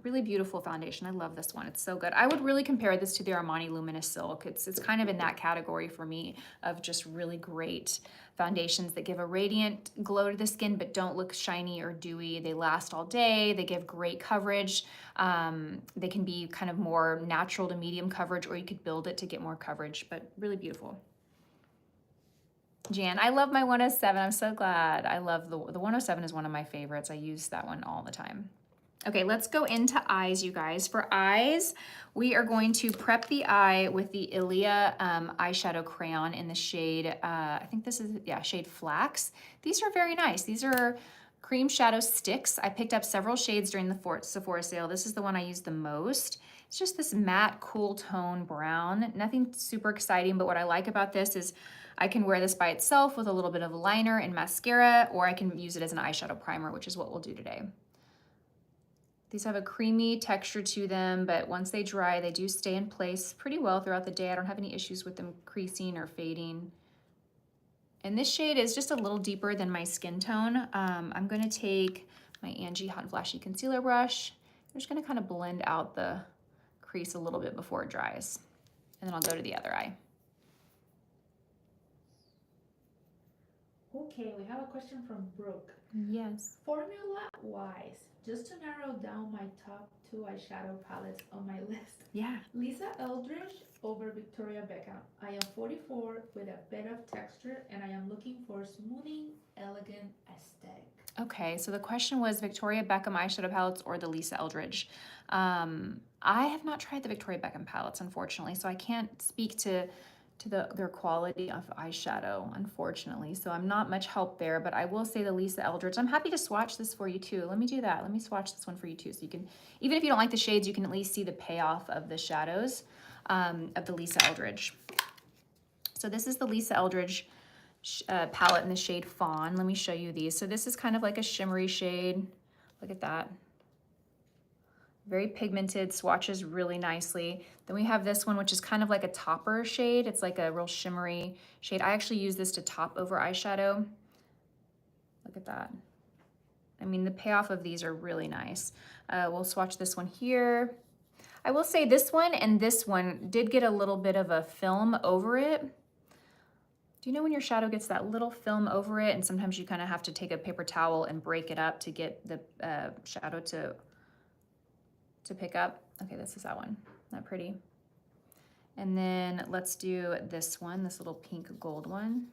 Really beautiful foundation. I love this one. It's so good. I would really compare this to the Armani Luminous Silk. It's kind of in that category for me of just really great foundations that give a radiant glow to the skin but don't look shiny or dewy. They last all day. They give great coverage. They can be kind of more natural to medium coverage, or you could build it to get more coverage, but really beautiful. Jan, I love my 107. I'm so glad. I love the 107 is one of my favorites. I use that one all the time. Okay, let's go into eyes, you guys. For eyes, we are going to prep the eye with the ILIA eyeshadow crayon in the shade, I think this is, yeah, shade Flax. These are very nice. These are cream shadow sticks. I picked up several shades during the Sephora sale. This is the one I use the most. It's just this matte, cool tone brown. Nothing super exciting, but what I like about this is I can wear this by itself with a little bit of liner and mascara, or I can use it as an eyeshadow primer, which is what we'll do today. These have a creamy texture to them, but once they dry, they do stay in place pretty well throughout the day. I don't have any issues with them creasing or fading. And this shade is just a little deeper than my skin tone. I'm gonna take my Angie Hot and Flashy Concealer brush. I'm just gonna kind of blend out the crease a little bit before it dries. And then I'll go to the other eye. Okay, we have a question from Brooke. Yes. Formula-wise, just to narrow down my top 2 eyeshadow palettes on my list. Yeah. Lisa Eldridge over Victoria Beckham. I am 44 with a bit of texture and I am looking for smoothing, elegant aesthetic. Okay, so the question was Victoria Beckham eyeshadow palettes or the Lisa Eldridge. I have not tried the Victoria Beckham palettes, unfortunately, so I can't speak to their quality of eyeshadow, unfortunately. So I'm not much help there, but I will say the Lisa Eldridge. I'm happy to swatch this for you too. Let me do that. Let me swatch this one for you too. So you can, even if you don't like the shades, you can at least see the payoff of the shadows of the Lisa Eldridge. So this is the Lisa Eldridge palette in the shade Fawn. Let me show you these. So this is kind of like a shimmery shade. Look at that. Very pigmented, swatches really nicely. Then we have this one, which is kind of like a topper shade. It's like a real shimmery shade. I actually use this to top over eyeshadow. Look at that. I mean, the payoff of these are really nice. We'll swatch this one here. I will say this one and this one did get a little bit of a film over it. Do you know when your shadow gets that little film over it, and sometimes you kind of have to take a paper towel and break it up to get the shadow to pick up? Okay, this is that one. Isn't that pretty? And then let's do this one, this little pink gold one.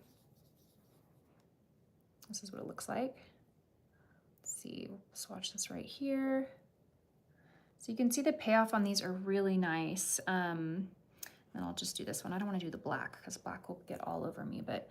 This is what it looks like. Let's see, we'll swatch this right here. So you can see the payoff on these are really nice. And I'll just do this one. I don't want to do the black because black will get all over me, but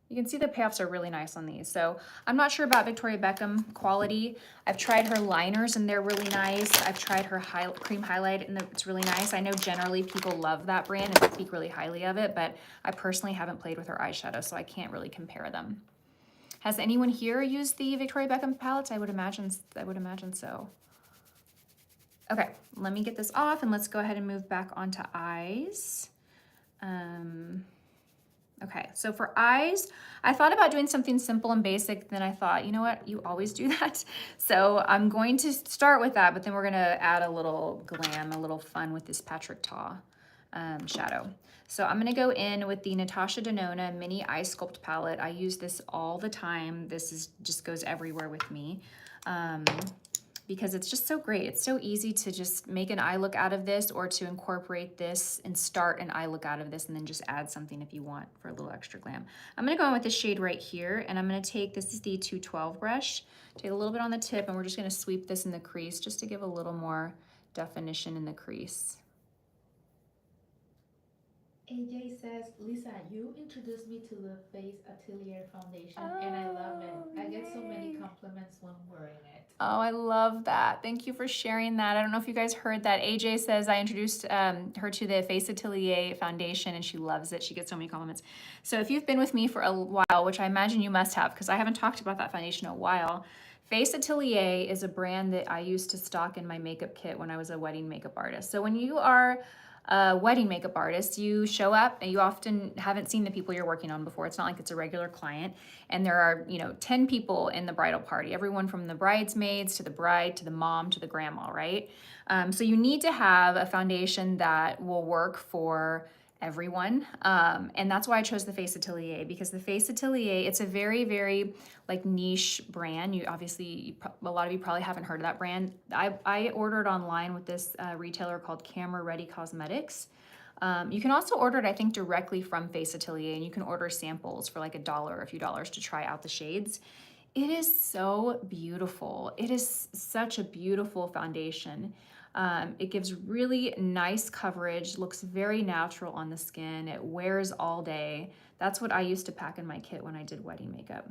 you can see the payoffs are really nice on these. So I'm not sure about Victoria Beckham quality. I've tried her liners and they're really nice. I've tried her cream highlight and it's really nice. I know generally people love that brand and speak really highly of it, but I personally haven't played with her eyeshadow, so I can't really compare them. Has anyone here used the Victoria Beckham palettes? I would imagine so. Okay, let me get this off and let's go ahead and move back onto eyes. Okay, so for eyes, I thought about doing something simple and basic, then I thought, you know what, you always do that. So I'm going to start with that, but then we're gonna add a little glam, a little fun with this Patrick Ta shadow. So I'm gonna go in with the NATASHA DENONA Mini Eye Sculpt Palette. I use this all the time. This just goes everywhere with me. Because it's just so great. It's so easy to just make an eye look out of this or to incorporate this and start an eye look out of this and then just add something if you want for a little extra glam. I'm gonna go in with this shade right here and I'm gonna take, this is the 212 brush, take a little bit on the tip and we're just gonna sweep this in the crease just to give a little more definition in the crease. AJ says, Lisa, you introduced me to the Face Atelier foundation and I love it. I get so many compliments when wearing it. Oh, I love that. Thank you for sharing that. I don't know if you guys heard that. AJ says I introduced her to the Face Atelier foundation and she loves it. She gets so many compliments. So if you've been with me for a while, which I imagine you must have because I haven't talked about that foundation in a while, Face Atelier is a brand that I used to stock in my makeup kit when I was a wedding makeup artist. So when you are a wedding makeup artist, you show up and you often haven't seen the people you're working on before. It's not like it's a regular client. And there are, 10 people in the bridal party, everyone from the bridesmaids to the bride, to the mom, to the grandma, right? So you need to have a foundation that will work for everyone. And that's why I chose the Face Atelier, because the Face Atelier, it's a very, very like niche brand. You obviously, a lot of you probably haven't heard of that brand. I ordered online with this retailer called Camera Ready Cosmetics. You can also order it, I think, directly from Face Atelier, and you can order samples for like $1 or a few dollars to try out the shades. It is so beautiful. It is such a beautiful foundation. It gives really nice coverage, looks very natural on the skin. It wears all day. That's what I used to pack in my kit when I did wedding makeup.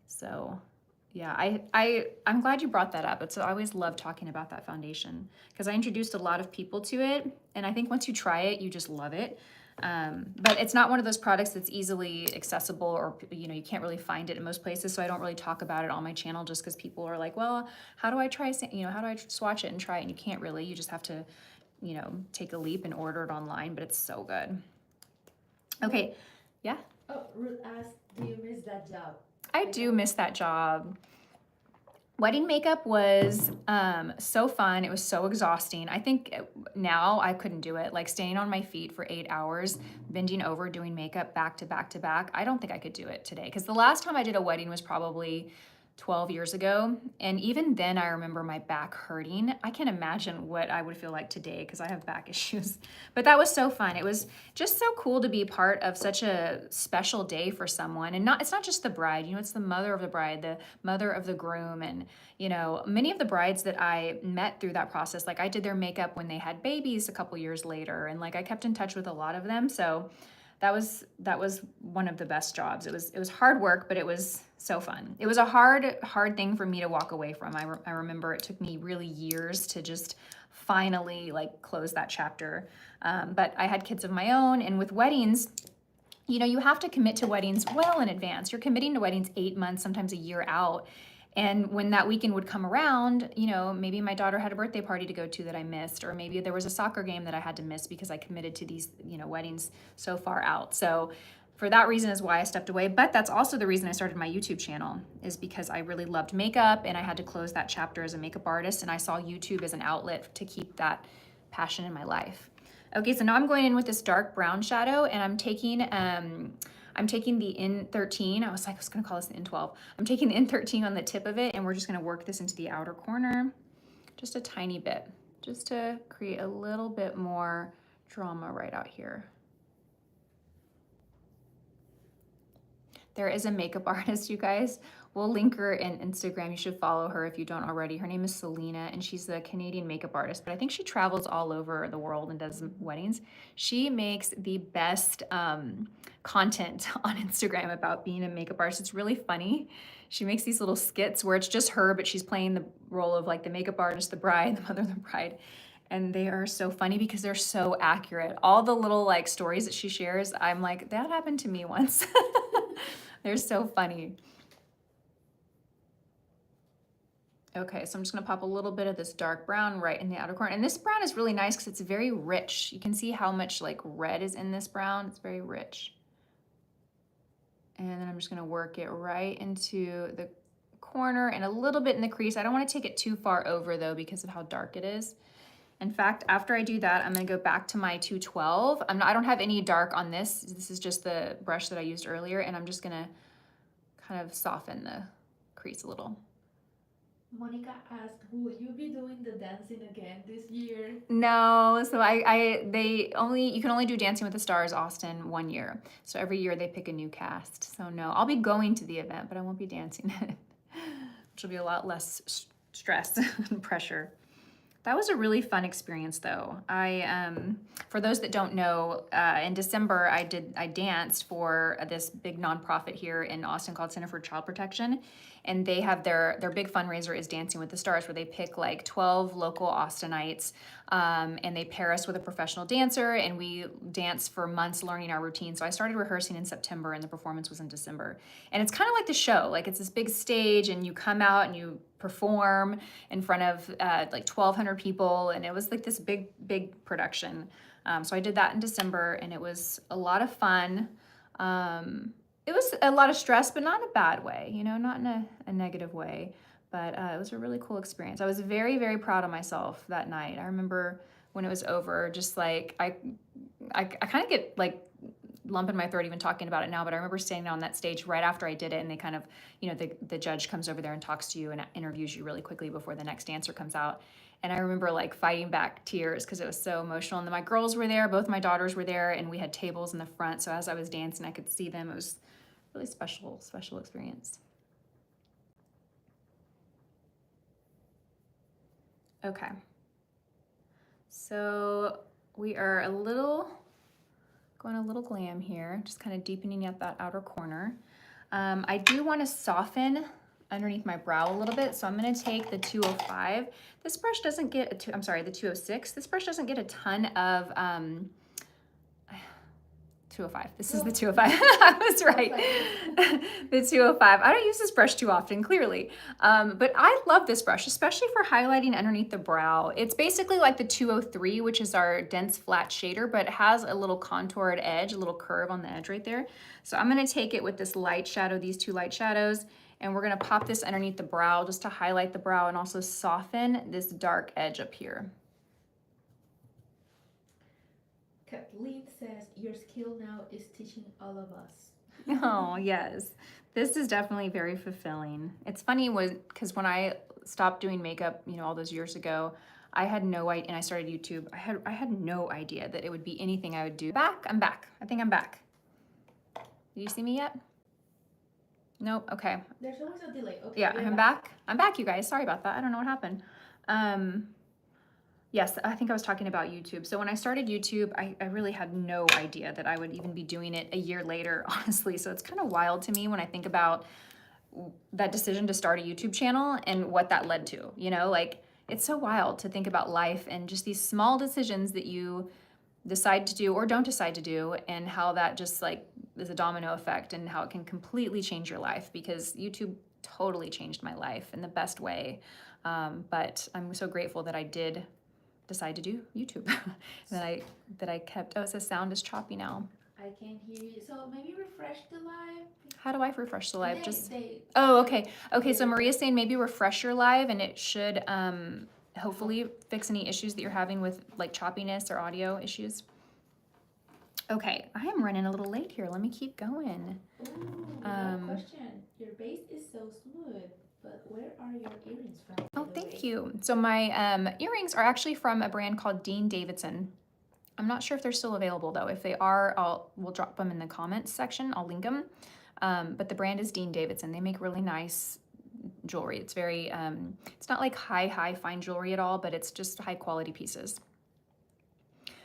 So yeah, I'm glad you brought that up. I always love talking about that foundation because I introduced a lot of people to it. And I think once you try it, you just love it. But it's not one of those products that's easily accessible or, you can't really find it in most places. So I don't really talk about it on my channel just because people are like, well, how do I try, how do I swatch it and try it? And you can't really, you just have to, take a leap and order it online, but it's so good. Okay. Yeah. Oh, Ruth asked, do you miss that job? I do miss that job. Wedding makeup was so fun. It was so exhausting. I think now I couldn't do it. Like staying on my feet for 8 hours, bending over, doing makeup back to back to back. I don't think I could do it today because the last time I did a wedding was probably 12 years ago. And even then I remember my back hurting. I can't imagine what I would feel like today because I have back issues. But that was so fun. It was just so cool to be part of such a special day for someone. And it's not just the bride, it's the mother of the bride, the mother of the groom. And, many of the brides that I met through that process, like I did their makeup when they had babies a couple years later. And like I kept in touch with a lot of them. So that was one of the best jobs. It was hard work, but it was so fun. It was a hard thing for me to walk away from. I remember it took me really years to just finally like close that chapter. But I had kids of my own, and with weddings, you have to commit to weddings well in advance. You're committing to weddings 8 months, sometimes a year out. And when that weekend would come around, maybe my daughter had a birthday party to go to that I missed, or maybe there was a soccer game that I had to miss because I committed to these, weddings so far out. So for that reason is why I stepped away. But that's also the reason I started my YouTube channel, is because I really loved makeup and I had to close that chapter as a makeup artist. And I saw YouTube as an outlet to keep that passion in my life. Okay, so now I'm going in with this dark brown shadow, and I'm taking the N13. I was gonna call this the N12. I'm taking the N13 on the tip of it, and we're just gonna work this into the outer corner, just a tiny bit, just to create a little bit more drama right out here. There is a makeup artist, you guys. We'll link her in Instagram. You should follow her if you don't already. Her name is Selena, and she's a Canadian makeup artist, but I think she travels all over the world and does weddings. She makes the best content on Instagram about being a makeup artist. It's really funny. She makes these little skits where it's just her, but she's playing the role of like the makeup artist, the bride, the mother of the bride. And they are so funny because they're so accurate. All the little like stories that she shares, I'm like, that happened to me once. They're so funny. Okay, so I'm just gonna pop a little bit of this dark brown right in the outer corner. And this brown is really nice because it's very rich. You can see how much like red is in this brown. It's very rich. And then I'm just gonna work it right into the corner and a little bit in the crease. I don't wanna take it too far over though because of how dark it is. In fact, after I do that, I'm gonna go back to my 212. I don't have any dark on this. This is just the brush that I used earlier, and I'm just gonna kind of soften the crease a little. Monica asked, will you be doing the dancing again this year? No, so you can only do Dancing with the Stars Austin 1 year. So every year they pick a new cast. So no, I'll be going to the event, but I won't be dancing it, which will be a lot less stress and pressure. That was a really fun experience though. For those that don't know, in December I danced for this big nonprofit here in Austin called Center for Child Protection. And they have their big fundraiser is Dancing with the Stars, where they pick like 12 local Austinites and they pair us with a professional dancer, and we dance for months learning our routine. So I started rehearsing in September and the performance was in December. And it's kind of like the show, like it's this big stage and you come out and you perform in front of like 1,200 people, and it was like this big production. So I did that in December and it was a lot of fun. It was a lot of stress, but not in a bad way, you know, not in a negative way, but it was a really cool experience. I was very, very proud of myself that night. I remember when it was over, just like, I kind of get like lump in my throat even talking about it now, but I remember standing on that stage right after I did it, and they kind of, you know, the judge comes over there and talks to you and interviews you really quickly before the next dancer comes out. And I remember like fighting back tears because it was so emotional. And then my girls were there, both my daughters were there, and we had tables in the front. So as I was dancing, I could see them. It was really special experience. Okay. So we are going a little glam here, just kind of deepening out that outer corner. I do want to soften underneath my brow a little bit, so I'm going to take the 205. This brush doesn't get the 206. This brush doesn't get a ton of 205. This is the 205. I was right. The 205. I don't use this brush too often, clearly. But I love this brush, especially for highlighting underneath the brow. It's basically like the 203, which is our dense flat shader, but it has a little contoured edge, a little curve on the edge right there. So I'm going to take it with this light shadow, these two light shadows, and we're going to pop this underneath the brow just to highlight the brow and also soften this dark edge up here. Kathleen says, your skill now is teaching all of us. Oh, yes. This is definitely very fulfilling. It's funny because when I stopped doing makeup, you know, all those years ago, I had no idea, and I started YouTube, I had no idea that it would be anything I would do. I'm back. I think I'm back. Did you see me yet? Nope, okay. There's always a delay. Okay, yeah, I'm back. I'm back, you guys. Sorry about that. I don't know what happened. Yes, I think I was talking about YouTube. So when I started YouTube, I really had no idea that I would even be doing it a year later, honestly. So it's kind of wild to me when I think about that decision to start a YouTube channel and what that led to, you know, like it's so wild to think about life and just these small decisions that you decide to do or don't decide to do, and how that just like is a domino effect and how it can completely change your life, because YouTube totally changed my life in the best way. But I'm so grateful that I did decide to do YouTube. that I kept. Oh, it says sound is choppy now. I can't hear you. So maybe refresh the live. How do I refresh the live? Oh, okay. Okay, so Maria's saying maybe refresh your live, and it should hopefully fix any issues that you're having with like choppiness or audio issues. Okay, I am running a little late here. Let me keep going. Ooh, question. Your base is so smooth, but where are your earrings from? Oh, thank you. So my earrings are actually from a brand called Dean Davidson. I'm not sure if they're still available though. If they are, we'll drop them in the comments section. I'll link them. But the brand is Dean Davidson. They make really nice jewelry. It's very, it's not like high fine jewelry at all, but it's just high quality pieces.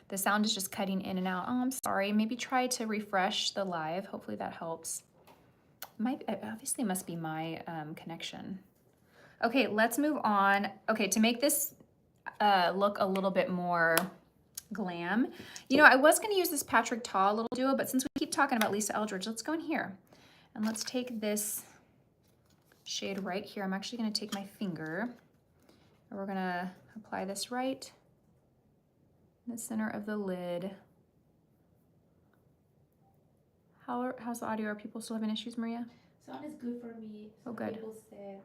The sound is just cutting in and out. Oh, I'm sorry. Maybe try to refresh the live. Hopefully that helps. Obviously it must be my connection. Okay, let's move on. Okay, to make this look a little bit more glam, you know, I was going to use this Patrick Ta little duo, but since we keep talking about Lisa Eldridge, let's go in here and let's take this shade right here. I'm actually going to take my finger and we're going to apply this right in the center of the lid. How's the audio? Are people still having issues, Maria? Sound is good for me. Oh, good. People said,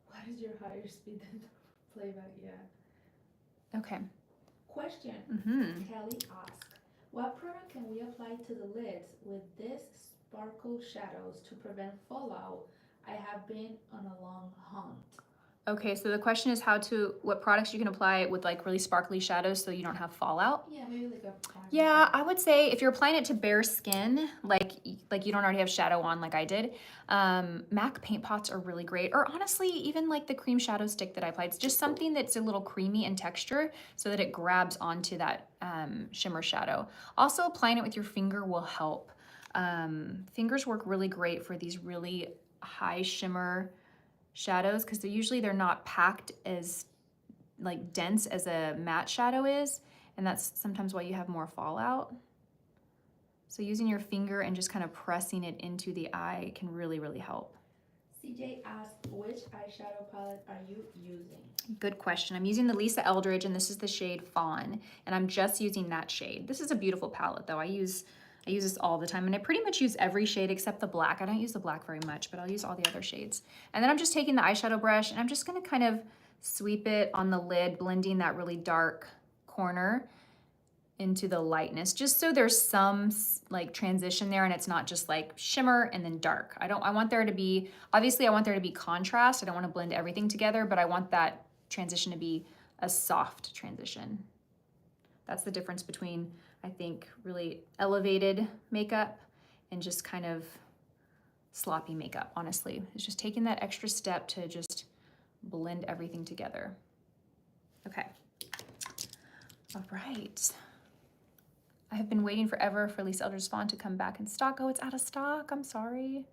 what is your higher speed than playback? Yeah. Okay. Question. Kelly asked, what product can we apply to the lids with this sparkle shadows to prevent fallout? I have been on a long hunt. Okay, so the question is what products you can apply with like really sparkly shadows so you don't have fallout? Yeah, maybe like a primer. Yeah, I would say if you're applying it to bare skin, like you don't already have shadow on like I did, MAC paint pots are really great. Or honestly, even like the cream shadow stick that I applied. It's just something that's a little creamy in texture so that it grabs onto that shimmer shadow. Also, applying it with your finger will help. Fingers work really great for these really high shimmer shadows because they're not packed as like dense as a matte shadow is, and that's sometimes why you have more fallout. So using your finger and just kind of pressing it into the eye can really help. CJ asked, which eyeshadow palette are you using? Good question. I'm using the Lisa Eldridge, and this is the shade Fawn, and I'm just using that shade. This is a beautiful palette though. I use this all the time, and I pretty much use every shade except the black. I don't use the black very much, but I'll use all the other shades. And then I'm just taking the eyeshadow brush, and I'm just gonna kind of sweep it on the lid, blending that really dark corner into the lightness, just so there's some like transition there and it's not just like shimmer and then dark. I want there to be, obviously I want there to be contrast. I don't want to blend everything together, but I want that transition to be a soft transition. That's the difference between, I think, really elevated makeup and just kind of sloppy makeup, honestly. It's just taking that extra step to just blend everything together. Okay. All right. I have been waiting forever for Lisa Eldridge Fawn to come back in stock. Oh, it's out of stock. I'm sorry.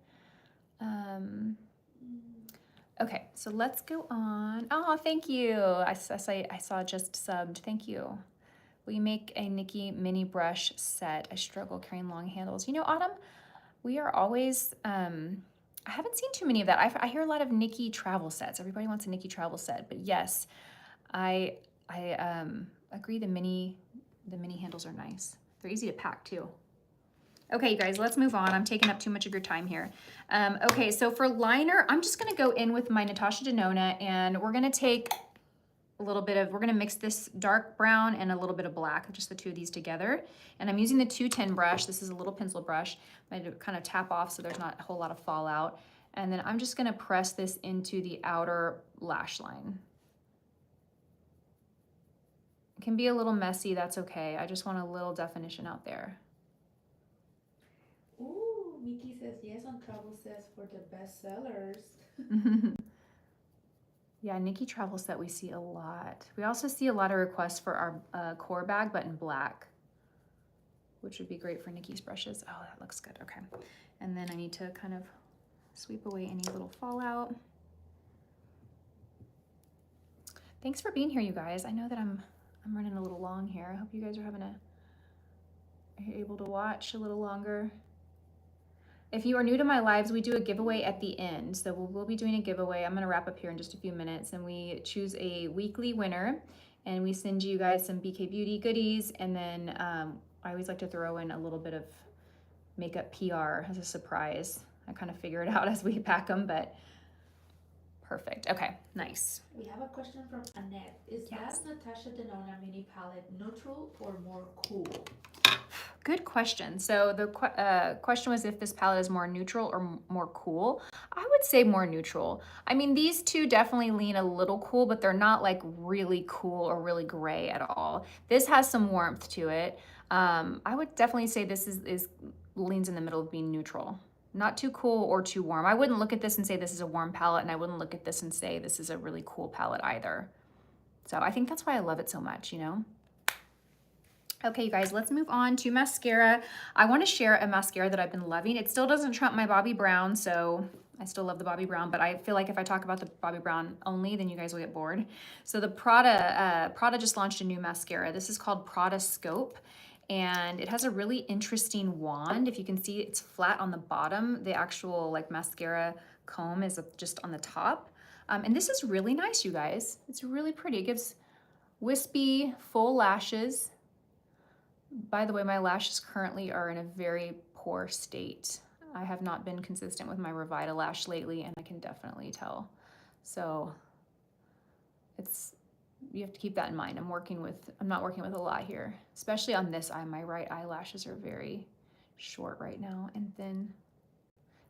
Okay, so let's go on. Oh, thank you. I saw just subbed. Thank you. Will you make a Nikki mini brush set? I struggle carrying long handles. You know, Autumn, we are always, I haven't seen too many of that. I hear a lot of Nikki travel sets. Everybody wants a Nikki travel set, but yes, I agree the mini handles are nice. They're easy to pack too. Okay, you guys, let's move on. I'm taking up too much of your time here. Okay, so for liner, I'm just gonna go in with my NATASHA DENONA, and we're gonna take a little bit of, we're gonna mix this dark brown and a little bit of black, just the two of these together. And I'm using the 210 brush. This is a little pencil brush. I'm gonna kind of tap off so there's not a whole lot of fallout. And then I'm just gonna press this into the outer lash line. It can be a little messy, that's okay. I just want a little definition out there. Ooh, Mickey says yes on travel sets for the bestsellers. Yeah, Nikki travel set we see a lot. We also see a lot of requests for our core bag, but in black, which would be great for Nikki's brushes. Oh, that looks good, okay. And then I need to kind of sweep away any little fallout. Thanks for being here, you guys. I know that I'm running a little long here. I hope you guys are able to watch a little longer. If you are new to my lives, we do a giveaway at the end. So we'll be doing a giveaway. I'm gonna wrap up here in just a few minutes, and we choose a weekly winner, and we send you guys some BK Beauty goodies. And then I always like to throw in a little bit of makeup PR as a surprise. I kind of figure it out as we pack them, but perfect. Okay, nice. We have a question from Annette. Is that NATASHA DENONA mini palette neutral or more cool? Good question. So the question was if this palette is more neutral or more cool. I would say more neutral. I mean, these two definitely lean a little cool, but they're not like really cool or really gray at all. This has some warmth to it. I would definitely say this leans in the middle of being neutral. Not too cool or too warm. I wouldn't look at this and say this is a warm palette, and I wouldn't look at this and say this is a really cool palette either. So I think that's why I love it so much, you know? Okay, you guys, let's move on to mascara. I want to share a mascara that I've been loving. It still doesn't trump my Bobbi Brown, so I still love the Bobbi Brown, but I feel like if I talk about the Bobbi Brown only, then you guys will get bored. So the Prada just launched a new mascara. This is called Pradascope, and it has a really interesting wand. If you can see, it's flat on the bottom. The actual like mascara comb is just on the top. And this is really nice, you guys. It's really pretty. It gives wispy, full lashes. By the way, my lashes currently are in a very poor state. I have not been consistent with my Revita lash lately, and I can definitely tell. So you have to keep that in mind. I'm not working with a lot here, especially on this eye. My right eyelashes are very short right now and thin.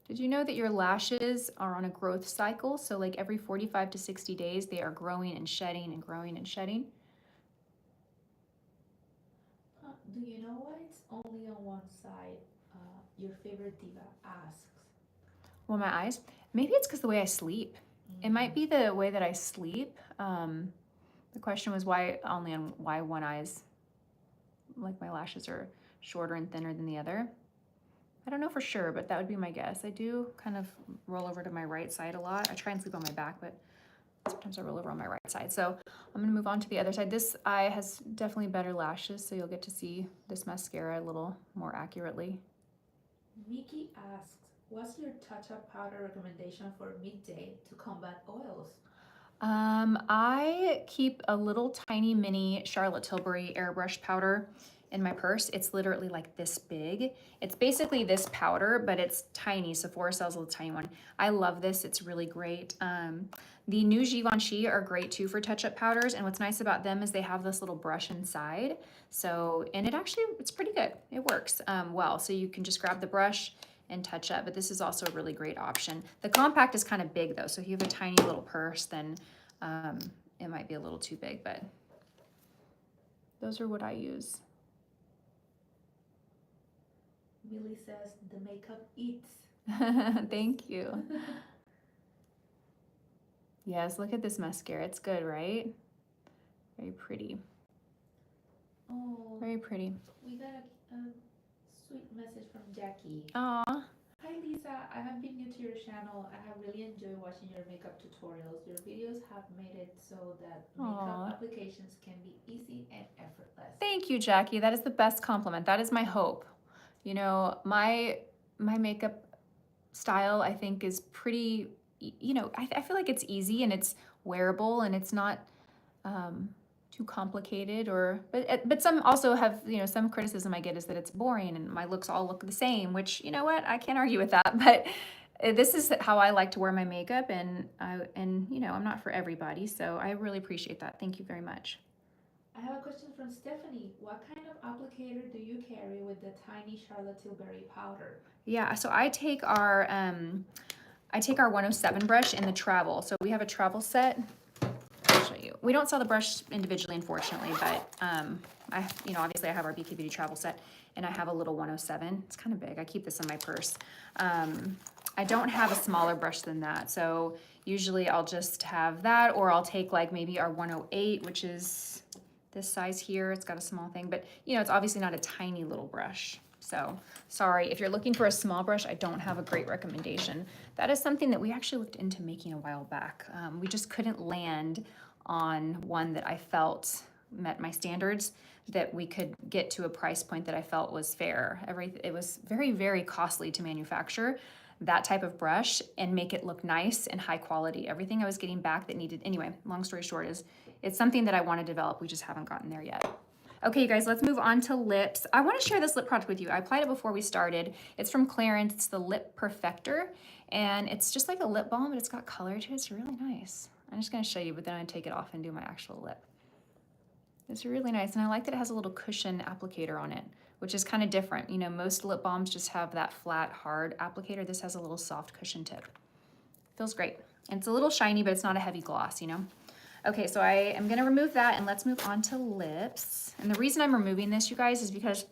Did you know that your lashes are on a growth cycle? So like every 45 to 60 days, they are growing and shedding and growing and shedding. Do you know why it's only on one side? Your favorite diva asks. Well, my eyes, maybe it's because the way I sleep. It might be the way that I sleep. The question was why one eye's, like my lashes are shorter and thinner than the other. I don't know for sure, but that would be my guess. I do kind of roll over to my right side a lot. I try and sleep on my back, but sometimes I roll over on my right side. So I'm gonna move on to the other side. This eye has definitely better lashes, so you'll get to see this mascara a little more accurately. Mickey asks, what's your touch-up powder recommendation for midday to combat oils? I keep a little tiny mini Charlotte Tilbury airbrush powder in my purse. It's literally like this big. It's basically this powder, but it's tiny. Sephora sells a little tiny one. I love this. It's really great. The new Givenchy are great too for touch-up powders, and what's nice about them is they have this little brush inside. So, and it's pretty good. It works well. So you can just grab the brush and touch up, but this is also a really great option. The compact is kind of big though, so if you have a tiny little purse, then it might be a little too big, but those are what I use. Millie says the makeup eats. Thank you. Yes, look at this mascara. It's good, right? Very pretty. Oh, Very pretty. we got a sweet message from Jackie. Aw. Hi Lisa, I have been new to your channel. I have really enjoyed watching your makeup tutorials. Your videos have made it so that makeup applications can be easy and effortless. Thank you, Jackie. That is the best compliment. That is my hope. You know, my makeup style, I think, is pretty, you know, I feel like it's easy and it's wearable and it's not too complicated, but some also have, you know, some criticism I get is that it's boring and my looks all look the same, which, you know what, I can't argue with that, but this is how I like to wear my makeup, and you know, I'm not for everybody, so I really appreciate that. Thank you very much. I have a question from Stephanie. What kind of applicator do you carry with the tiny Charlotte Tilbury powder? Yeah, so I take our 107 brush in the travel. So we have a travel set. I'll show you. We don't sell the brush individually, unfortunately, but you know, obviously I have our BK Beauty travel set, and I have a little 107. It's kind of big. I keep this in my purse. I don't have a smaller brush than that, so usually I'll just have that, or I'll take like maybe our 108, which is this size here. It's got a small thing, but you know, it's obviously not a tiny little brush. So sorry, if you're looking for a small brush, I don't have a great recommendation. That is something that we actually looked into making a while back. We just couldn't land on one that I felt met my standards, that we could get to a price point that I felt was fair. It was very, very costly to manufacture that type of brush and make it look nice and high quality. Everything I was getting back that needed, anyway, long story short is, it's something that I want to develop. We just haven't gotten there yet. Okay, you guys, let's move on to lips. I want to share this lip product with you. I applied it before we started. It's from Clarins. It's the Lip Perfector, and it's just like a lip balm, but it's got color to it. It's really nice. I'm just going to show you, but then I'm going to take it off and do my actual lip. It's really nice, and I like that it has a little cushion applicator on it, which is kind of different. You know, most lip balms just have that flat, hard applicator. This has a little soft cushion tip. Feels great. And it's a little shiny, but it's not a heavy gloss, you know? Okay, so I am gonna remove that, and let's move on to lips. And the reason I'm removing this, you guys, is because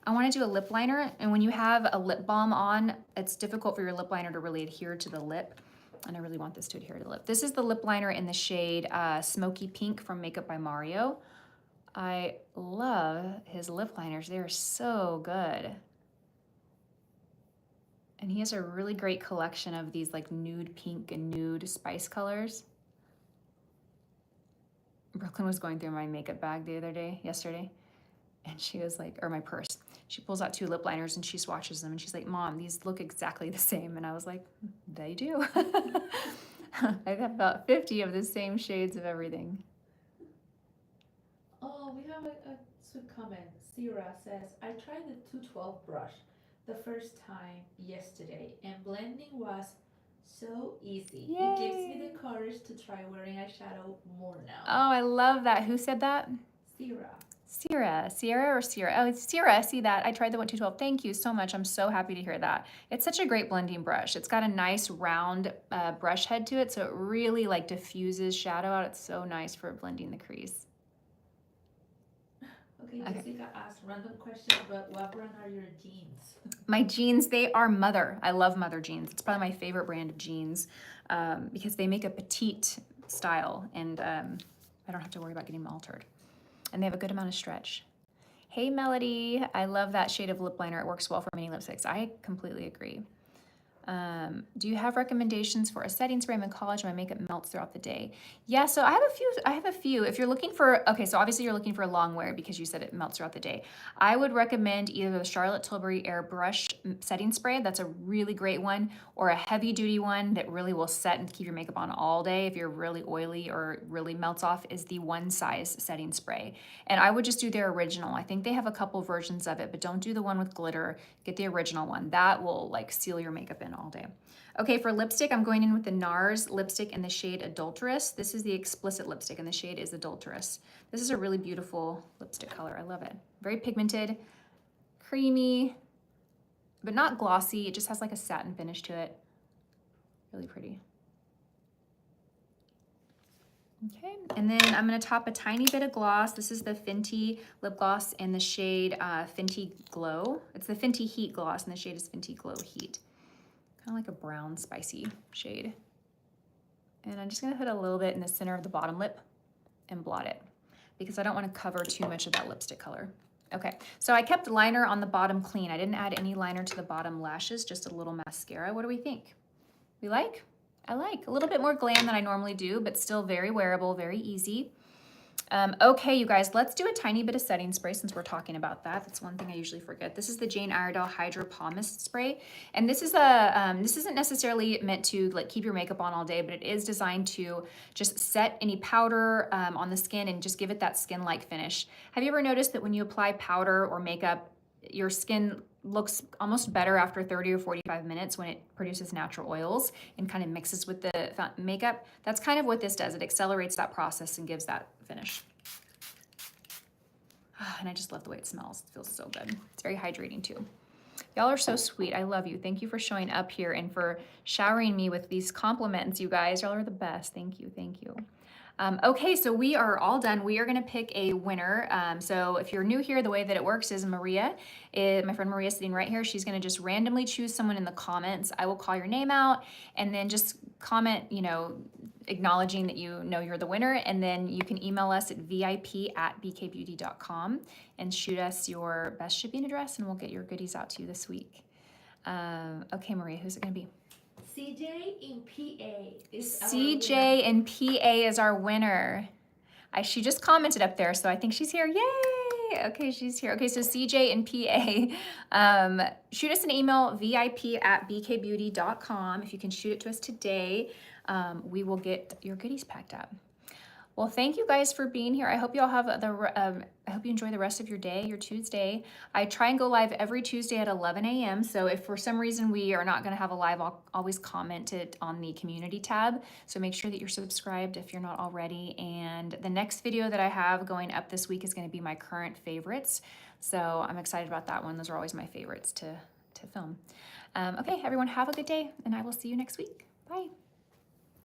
I want to do a lip liner, and when you have a lip balm on, it's difficult for your lip liner to really adhere to the lip, and I really want this to adhere to the lip. This is the lip liner in the shade Smoky Pink from Makeup by Mario. I love his lip liners. They're so good. And he has a really great collection of these like nude pink and nude spice colors. Brooklyn was going through my makeup bag yesterday, and she was like, or my purse. She pulls out 2 lip liners and she swatches them and she's like, Mom, these look exactly the same. And I was like, they do. I have about 50 of the same shades of everything. Oh, we have a sweet comment. Sierra says, I tried the 212 brush the first time yesterday, and blending was so easy. Yay. It gives me the courage to try wearing eyeshadow more now. Oh, I love that. Who said that? Sierra. Sierra or Sierra? Oh, it's Sierra. I see that. I tried the 212. Thank you so much. I'm so happy to hear that. It's such a great blending brush. It's got a nice round brush head to it, so it really like diffuses shadow out. It's so nice for blending the crease. Okay, Jessica asked random question, but what brand are your jeans? My jeans, they are Mother. I love Mother jeans. It's probably my favorite brand of jeans because they make a petite style, and I don't have to worry about getting them altered. And they have a good amount of stretch. Hey Melody, I love that shade of lip liner. It works well for many lipsticks. I completely agree. Do you have recommendations for a setting spray? I'm in college, my makeup melts throughout the day. Yeah, so I have a few. If you're looking for, okay, so obviously you're looking for a long wear because you said it melts throughout the day. I would recommend either the Charlotte Tilbury Airbrush setting spray, that's a really great one, or a heavy duty one that really will set and keep your makeup on all day if you're really oily or really melts off, is the One Size setting spray. And I would just do their original. I think they have a couple versions of it, but don't do the one with glitter. Get the original one. That will like seal your makeup in all day. Okay, for lipstick, I'm going in with the NARS lipstick in the shade Adulterous. This is the Explicit lipstick and the shade is Adulterous. This is a really beautiful lipstick color. I love it. Very pigmented, creamy, but not glossy. It just has like a satin finish to it. Really pretty. Okay, and then I'm gonna top a tiny bit of gloss. This is the Fenty lip gloss in the shade Fenty Glow. It's the Fenty Heat gloss and the shade is Fenty Glow Heat. Kind of like a brown spicy shade. And I'm just gonna put a little bit in the center of the bottom lip and blot it because I don't wanna cover too much of that lipstick color. Okay, so I kept liner on the bottom clean. I didn't add any liner to the bottom lashes, just a little mascara. What do we think? We like? I like. A little bit more glam than I normally do, but still very wearable, very easy. Okay, you guys, let's do a tiny bit of setting spray since we're talking about that. That's one thing I usually forget. This is the Jane Iredale Hydra Pumice Spray. And this is this isn't necessarily meant to like keep your makeup on all day, but it is designed to just set any powder on the skin and just give it that skin-like finish. Have you ever noticed that when you apply powder or makeup, your skin looks almost better after 30 or 45 minutes when it produces natural oils and kind of mixes with the makeup? That's kind of what this does. It accelerates that process and gives that finish. And I just love the way it smells. It feels so good. It's very hydrating too. Y'all are so sweet. I love you. Thank you for showing up here and for showering me with these compliments, you guys. Y'all are the best. Thank you. Thank you. Okay, so we are all done. We are gonna pick a winner. So if you're new here, the way that it works is Maria, my friend Maria sitting right here, she's gonna just randomly choose someone in the comments. I will call your name out and then just comment, you know, acknowledging that you know you're the winner, and then you can email us at vip@bkbeauty.com and shoot us your best shipping address and we'll get your goodies out to you this week. Okay, Maria, who's it gonna be? CJ in PA is our CJ winner. in PA is our winner. She just commented up there, so I think she's here. Yay! Okay, she's here. Okay, so CJ in PA, shoot us an email, vip@bkbeauty.com. If you can shoot it to us today, we will get your goodies packed up. Well, thank you guys for being here. I hope you all have I hope you enjoy the rest of your day, your Tuesday. I try and go live every Tuesday at 11 a.m. So if for some reason we are not gonna have a live, I'll always comment it on the community tab. So make sure that you're subscribed if you're not already. And the next video that I have going up this week is gonna be my current favorites. So I'm excited about that one. Those are always my favorites to film. Okay, everyone have a good day and I will see you next week. Bye.